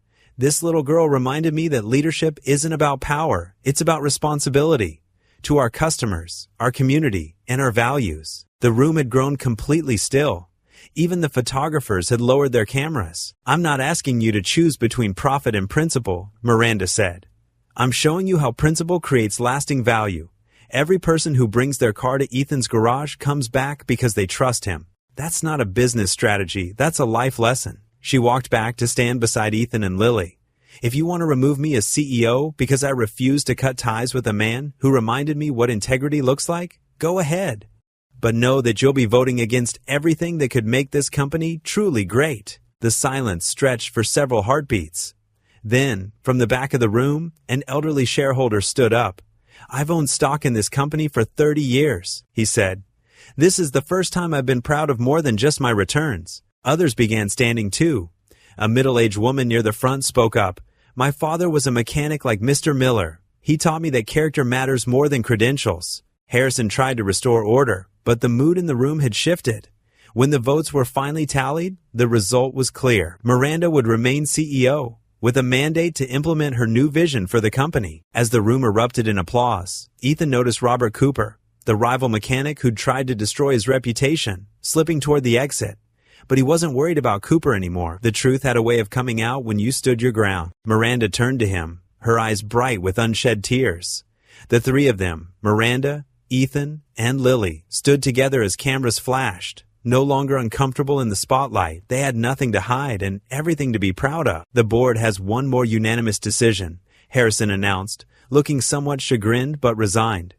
This little girl reminded me that leadership isn't about power, it's about responsibility. to our customers, our community, and our values. The room had grown completely still. Even the photographers had lowered their cameras. "I'm not asking you to choose between profit and principle," Miranda said. "I'm showing you how principle creates lasting value. Every person who brings their car to Ethan's garage comes back because they trust him. That's not a business strategy, that's a life lesson." She walked back to stand beside Ethan and Lily. "If you want to remove me as CEO because I refuse to cut ties with a man who reminded me what integrity looks like, go ahead. But know that you'll be voting against everything that could make this company truly great." The silence stretched for several heartbeats. Then, from the back of the room, an elderly shareholder stood up. "I've owned stock in this company for 30 years, he said. "This is the first time I've been proud of more than just my returns." Others began standing too. A middle-aged woman near the front spoke up. "My father was a mechanic like Mr. Miller. He taught me that character matters more than credentials." Harrison tried to restore order, but the mood in the room had shifted. When the votes were finally tallied, the result was clear. Miranda would remain CEO, with a mandate to implement her new vision for the company. As the room erupted in applause, Ethan noticed Robert Cooper, the rival mechanic who'd tried to destroy his reputation, slipping toward the exit. But he wasn't worried about Cooper anymore. The truth had a way of coming out when you stood your ground. Miranda turned to him, her eyes bright with unshed tears. The three of them, Miranda, Ethan, and Lily, stood together as cameras flashed. No longer uncomfortable in the spotlight, they had nothing to hide and everything to be proud of. "The board has one more unanimous decision," Harrison announced, looking somewhat chagrined but resigned.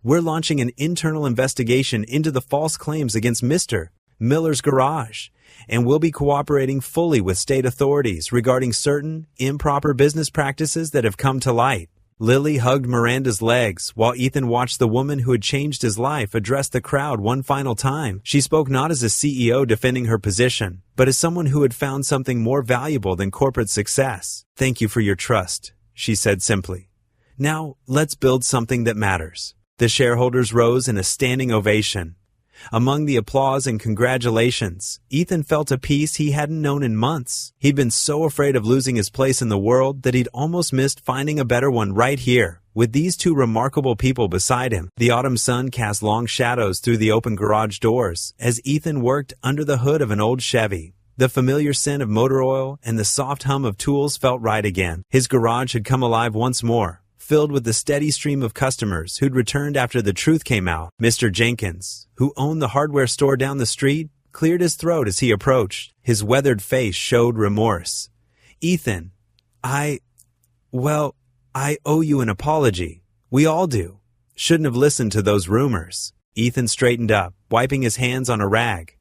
"We're launching an internal investigation into the false claims against Mr. Miller's garage, and we'll be cooperating fully with state authorities regarding certain improper business practices that have come to light." Lily hugged Miranda's legs while Ethan watched the woman who had changed his life address the crowd one final time. She spoke not as a CEO defending her position, but as someone who had found something more valuable than corporate success. "Thank you for your trust," she said simply. "Now, let's build something that matters." The shareholders rose in a standing ovation. Among the applause and congratulations, Ethan felt a peace he hadn't known in months. He'd been so afraid of losing his place in the world that he'd almost missed finding a better one right here, with these two remarkable people beside him. The autumn sun cast long shadows through the open garage doors as Ethan worked under the hood of an old Chevy. The familiar scent of motor oil and the soft hum of tools felt right again. His garage had come alive once more, filled with the steady stream of customers who'd returned after the truth came out. Mr. Jenkins, who owned the hardware store down the street, cleared his throat as he approached. His weathered face showed remorse. "Ethan, I owe you an apology. We all do. Shouldn't have listened to those rumors." Ethan straightened up, wiping his hands on a rag.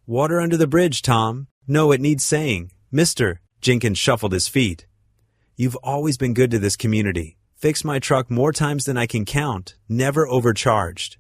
"Water under the bridge, Tom. No, it needs saying." Mr. Jenkins shuffled his feet. "You've always been good to this community. Fixed my truck more times than I can count, never overcharged.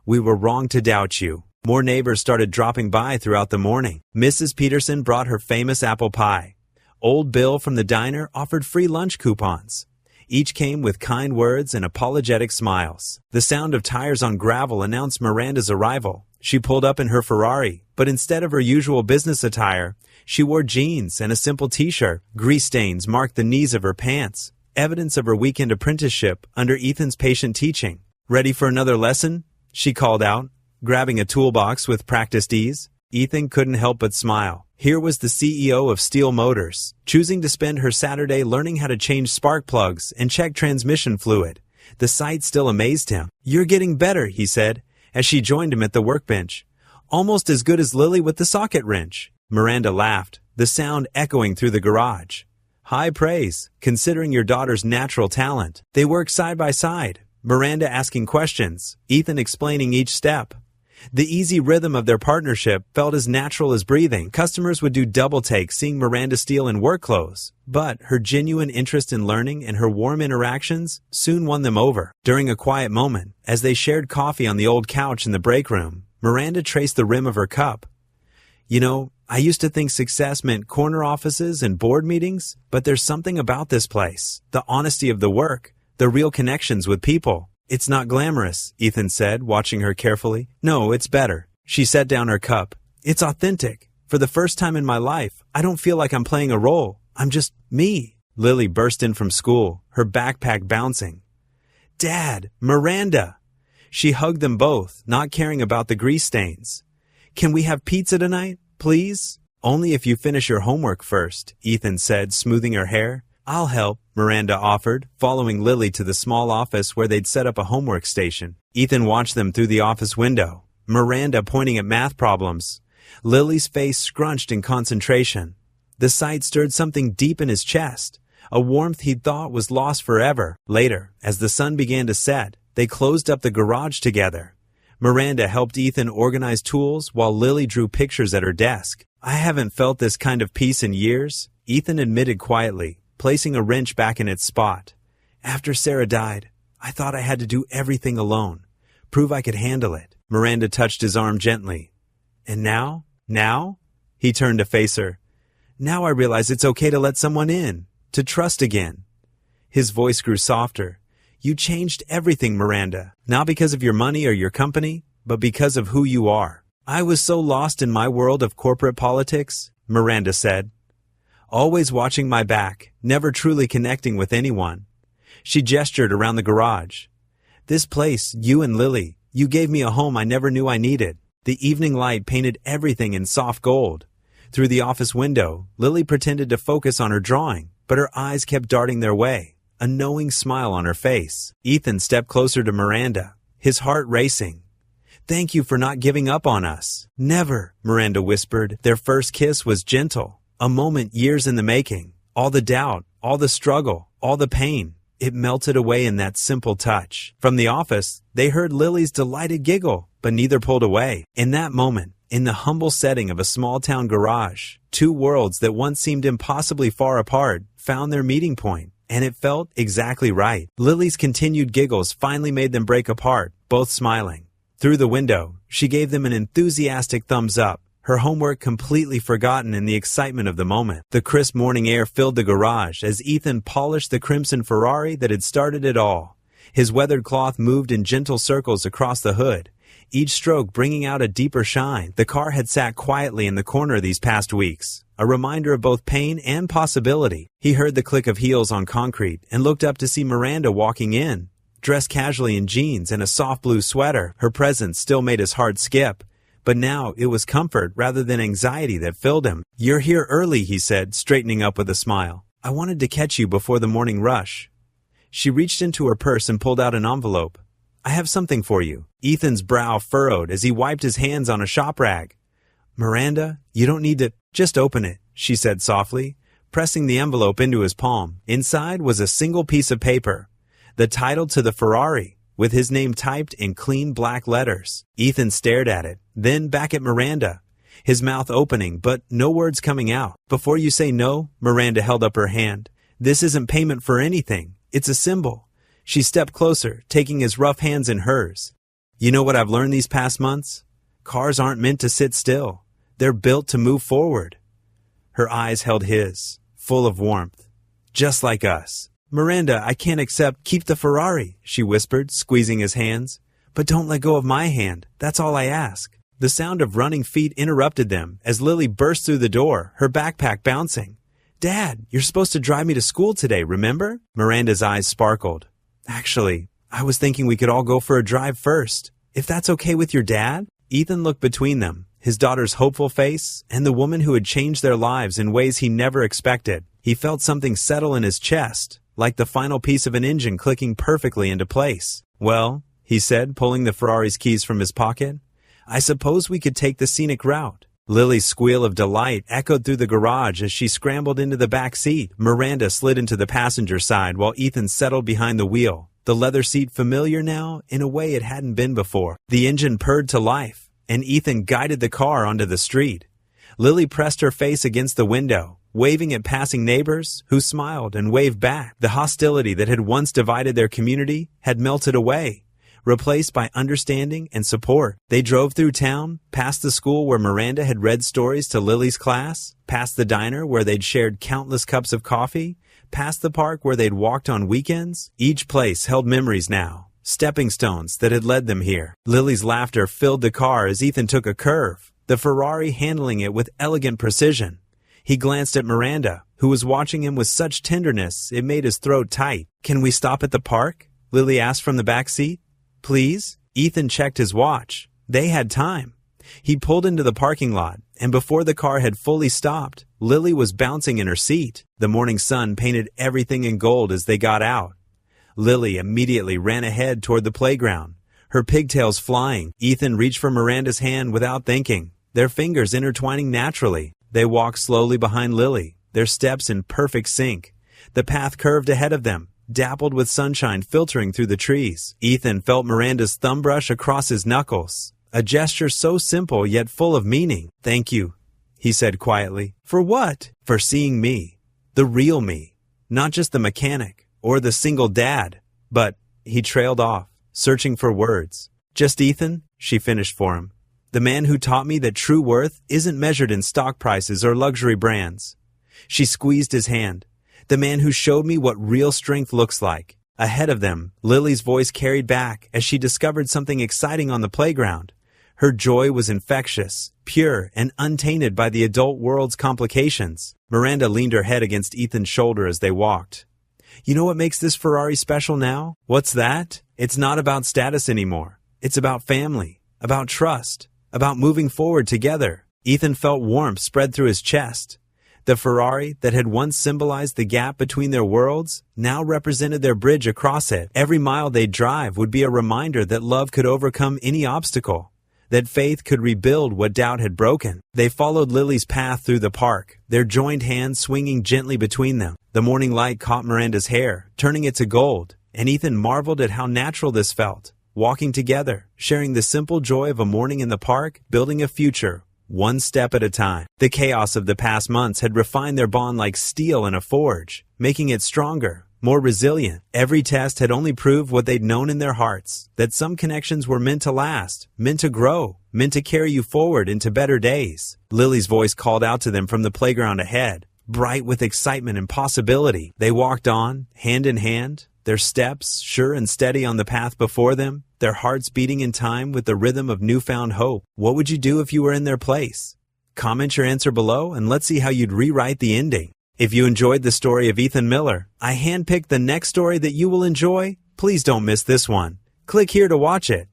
We were wrong to doubt you." More neighbors started dropping by throughout the morning. Mrs. Peterson brought her famous apple pie. Old Bill from the diner offered free lunch coupons. Each came with kind words and apologetic smiles. The sound of tires on gravel announced Miranda's arrival. She pulled up in her Ferrari, but instead of her usual business attire, she wore jeans and a simple t-shirt. Grease stains marked the knees of her pants, evidence of her weekend apprenticeship under Ethan's patient teaching. "Ready for another lesson?" she called out, grabbing a toolbox with practiced ease. Ethan couldn't help but smile. Here was the CEO of Steel Motors, choosing to spend her Saturday learning how to change spark plugs and check transmission fluid. The sight still amazed him. "You're getting better," he said, as she joined him at the workbench. "Almost as good as Lily with the socket wrench." Miranda laughed, the sound echoing through the garage. "High praise, considering your daughter's natural talent." They worked side by side, Miranda asking questions, Ethan explaining each step. The easy rhythm of their partnership felt as natural as breathing. Customers would do double takes seeing Miranda Steele in work clothes, but her genuine interest in learning and her warm interactions soon won them over. During a quiet moment, as they shared coffee on the old couch in the break room, Miranda traced the rim of her cup. "You know, I used to think success meant corner offices and board meetings, but there's something about this place. The honesty of the work, the real connections with people. It's not glamorous," Ethan said, watching her carefully. "No, it's better." She set down her cup. "It's authentic. For the first time in my life, I don't feel like I'm playing a role. I'm just me." Lily burst in from school, her backpack bouncing. "Dad, Miranda!" She hugged them both, not caring about the grease stains. "Can we have pizza tonight, please?" "Only if you finish your homework first," Ethan said, smoothing her hair. "I'll help," Miranda offered, following Lily to the small office where they'd set up a homework station. Ethan watched them through the office window, Miranda pointing at math problems, Lily's face scrunched in concentration. The sight stirred something deep in his chest, a warmth he'd thought was lost forever. Later, as the sun began to set, they closed up the garage together. Miranda helped Ethan organize tools while Lily drew pictures at her desk. "I haven't felt this kind of peace in years," Ethan admitted quietly, placing a wrench back in its spot. "After Sarah died, I thought I had to do everything alone, prove I could handle it." Miranda touched his arm gently. "And now? Now?" He turned to face her. "Now I realize it's okay to let someone in, to trust again." His voice grew softer. "You changed everything, Miranda, not because of your money or your company, but because of who you are." "I was so lost in my world of corporate politics," Miranda said. "Always watching my back, never truly connecting with anyone." She gestured around the garage. "This place, you and Lily, you gave me a home I never knew I needed." The evening light painted everything in soft gold. Through the office window, Lily pretended to focus on her drawing, but her eyes kept darting their way, a knowing smile on her face. Ethan stepped closer to Miranda, his heart racing. "Thank you for not giving up on us." "Never," Miranda whispered. Their first kiss was gentle, a moment years in the making. All the doubt, all the struggle, all the pain, it melted away in that simple touch. From the office, they heard Lily's delighted giggle, but neither pulled away. In that moment, in the humble setting of a small-town garage, two worlds that once seemed impossibly far apart found their meeting point, and it felt exactly right. Lily's continued giggles finally made them break apart, both smiling. Through the window, she gave them an enthusiastic thumbs up, her homework completely forgotten in the excitement of the moment. The crisp morning air filled the garage as Ethan polished the crimson Ferrari that had started it all. His weathered cloth moved in gentle circles across the hood, each stroke bringing out a deeper shine. The car had sat quietly in the corner these past weeks, a reminder of both pain and possibility. He heard the click of heels on concrete and looked up to see Miranda walking in, dressed casually in jeans and a soft blue sweater. Her presence still made his heart skip, but now it was comfort rather than anxiety that filled him. "You're here early," he said, straightening up with a smile. "I wanted to catch you before the morning rush." She reached into her purse and pulled out an envelope. "I have something for you." Ethan's brow furrowed as he wiped his hands on a shop rag. "Miranda, you don't need to—" "Just open it," she said softly, pressing the envelope into his palm. Inside was a single piece of paper, the title to the Ferrari, with his name typed in clean black letters. Ethan stared at it, then back at Miranda, his mouth opening but no words coming out. "Before you say no," Miranda held up her hand, "this isn't payment for anything. It's a symbol." She stepped closer, taking his rough hands in hers. "You know what I've learned these past months? Cars aren't meant to sit still. They're built to move forward." Her eyes held his, full of warmth. "Just like us." "Miranda, I can't accept—" "Keep the Ferrari," she whispered, squeezing his hands. "But don't let go of my hand. That's all I ask." The sound of running feet interrupted them as Lily burst through the door, her backpack bouncing. "Dad, you're supposed to drive me to school today, remember?" Miranda's eyes sparkled. "Actually, I was thinking we could all go for a drive first, if that's okay with your dad?" Ethan looked between them, his daughter's hopeful face and the woman who had changed their lives in ways he never expected. He felt something settle in his chest, like the final piece of an engine clicking perfectly into place. "Well," he said, pulling the Ferrari's keys from his pocket, "I suppose we could take the scenic route." Lily's squeal of delight echoed through the garage as she scrambled into the back seat. Miranda slid into the passenger side while Ethan settled behind the wheel, the leather seat familiar now in a way it hadn't been before. The engine purred to life, and Ethan guided the car onto the street. Lily pressed her face against the window, waving at passing neighbors who smiled and waved back. The hostility that had once divided their community had melted away, replaced by understanding and support. They drove through town, past the school where Miranda had read stories to Lily's class, past the diner where they'd shared countless cups of coffee, past the park where they'd walked on weekends. Each place held memories now, stepping stones that had led them here. Lily's laughter filled the car as Ethan took a curve, the Ferrari handling it with elegant precision. He glanced at Miranda, who was watching him with such tenderness it made his throat tight. "Can we stop at the park?" Lily asked from the back seat. "Please?" Ethan checked his watch. They had time. He pulled into the parking lot, and before the car had fully stopped, Lily was bouncing in her seat. The morning sun painted everything in gold as they got out. Lily immediately ran ahead toward the playground, her pigtails flying. Ethan reached for Miranda's hand without thinking, their fingers intertwining naturally. They walked slowly behind Lily, their steps in perfect sync. The path curved ahead of them, dappled with sunshine filtering through the trees. Ethan felt Miranda's thumb brush across his knuckles, a gesture so simple yet full of meaning. "Thank you," he said quietly. "For what?" "For seeing me, the real me, not just the mechanic or the single dad." But he trailed off, searching for words. "Just Ethan," she finished for him. "The man who taught me that true worth isn't measured in stock prices or luxury brands." She squeezed his hand. "The man who showed me what real strength looks like." Ahead of them, Lily's voice carried back as she discovered something exciting on the playground. Her joy was infectious, pure, and untainted by the adult world's complications. Miranda leaned her head against Ethan's shoulder as they walked. "You know what makes this Ferrari special now?" "What's that?" "It's not about status anymore. It's about family, about trust, about moving forward together." Ethan felt warmth spread through his chest. The Ferrari that had once symbolized the gap between their worlds now represented their bridge across it. Every mile they'd drive would be a reminder that love could overcome any obstacle, that faith could rebuild what doubt had broken. They followed Lily's path through the park, their joined hands swinging gently between them. The morning light caught Miranda's hair, turning it to gold, and Ethan marveled at how natural this felt. Walking together, sharing the simple joy of a morning in the park, building a future, one step at a time. The chaos of the past months had refined their bond like steel in a forge, making it stronger, more resilient. Every test had only proved what they'd known in their hearts, that some connections were meant to last, meant to grow, meant to carry you forward into better days. Lily's voice called out to them from the playground ahead, bright with excitement and possibility. They walked on, hand in hand, their steps sure and steady on the path before them, their hearts beating in time with the rhythm of newfound hope. What would you do if you were in their place? Comment your answer below and let's see how you'd rewrite the ending. If you enjoyed the story of Ethan Miller, I handpicked the next story that you will enjoy. Please don't miss this one. Click here to watch it.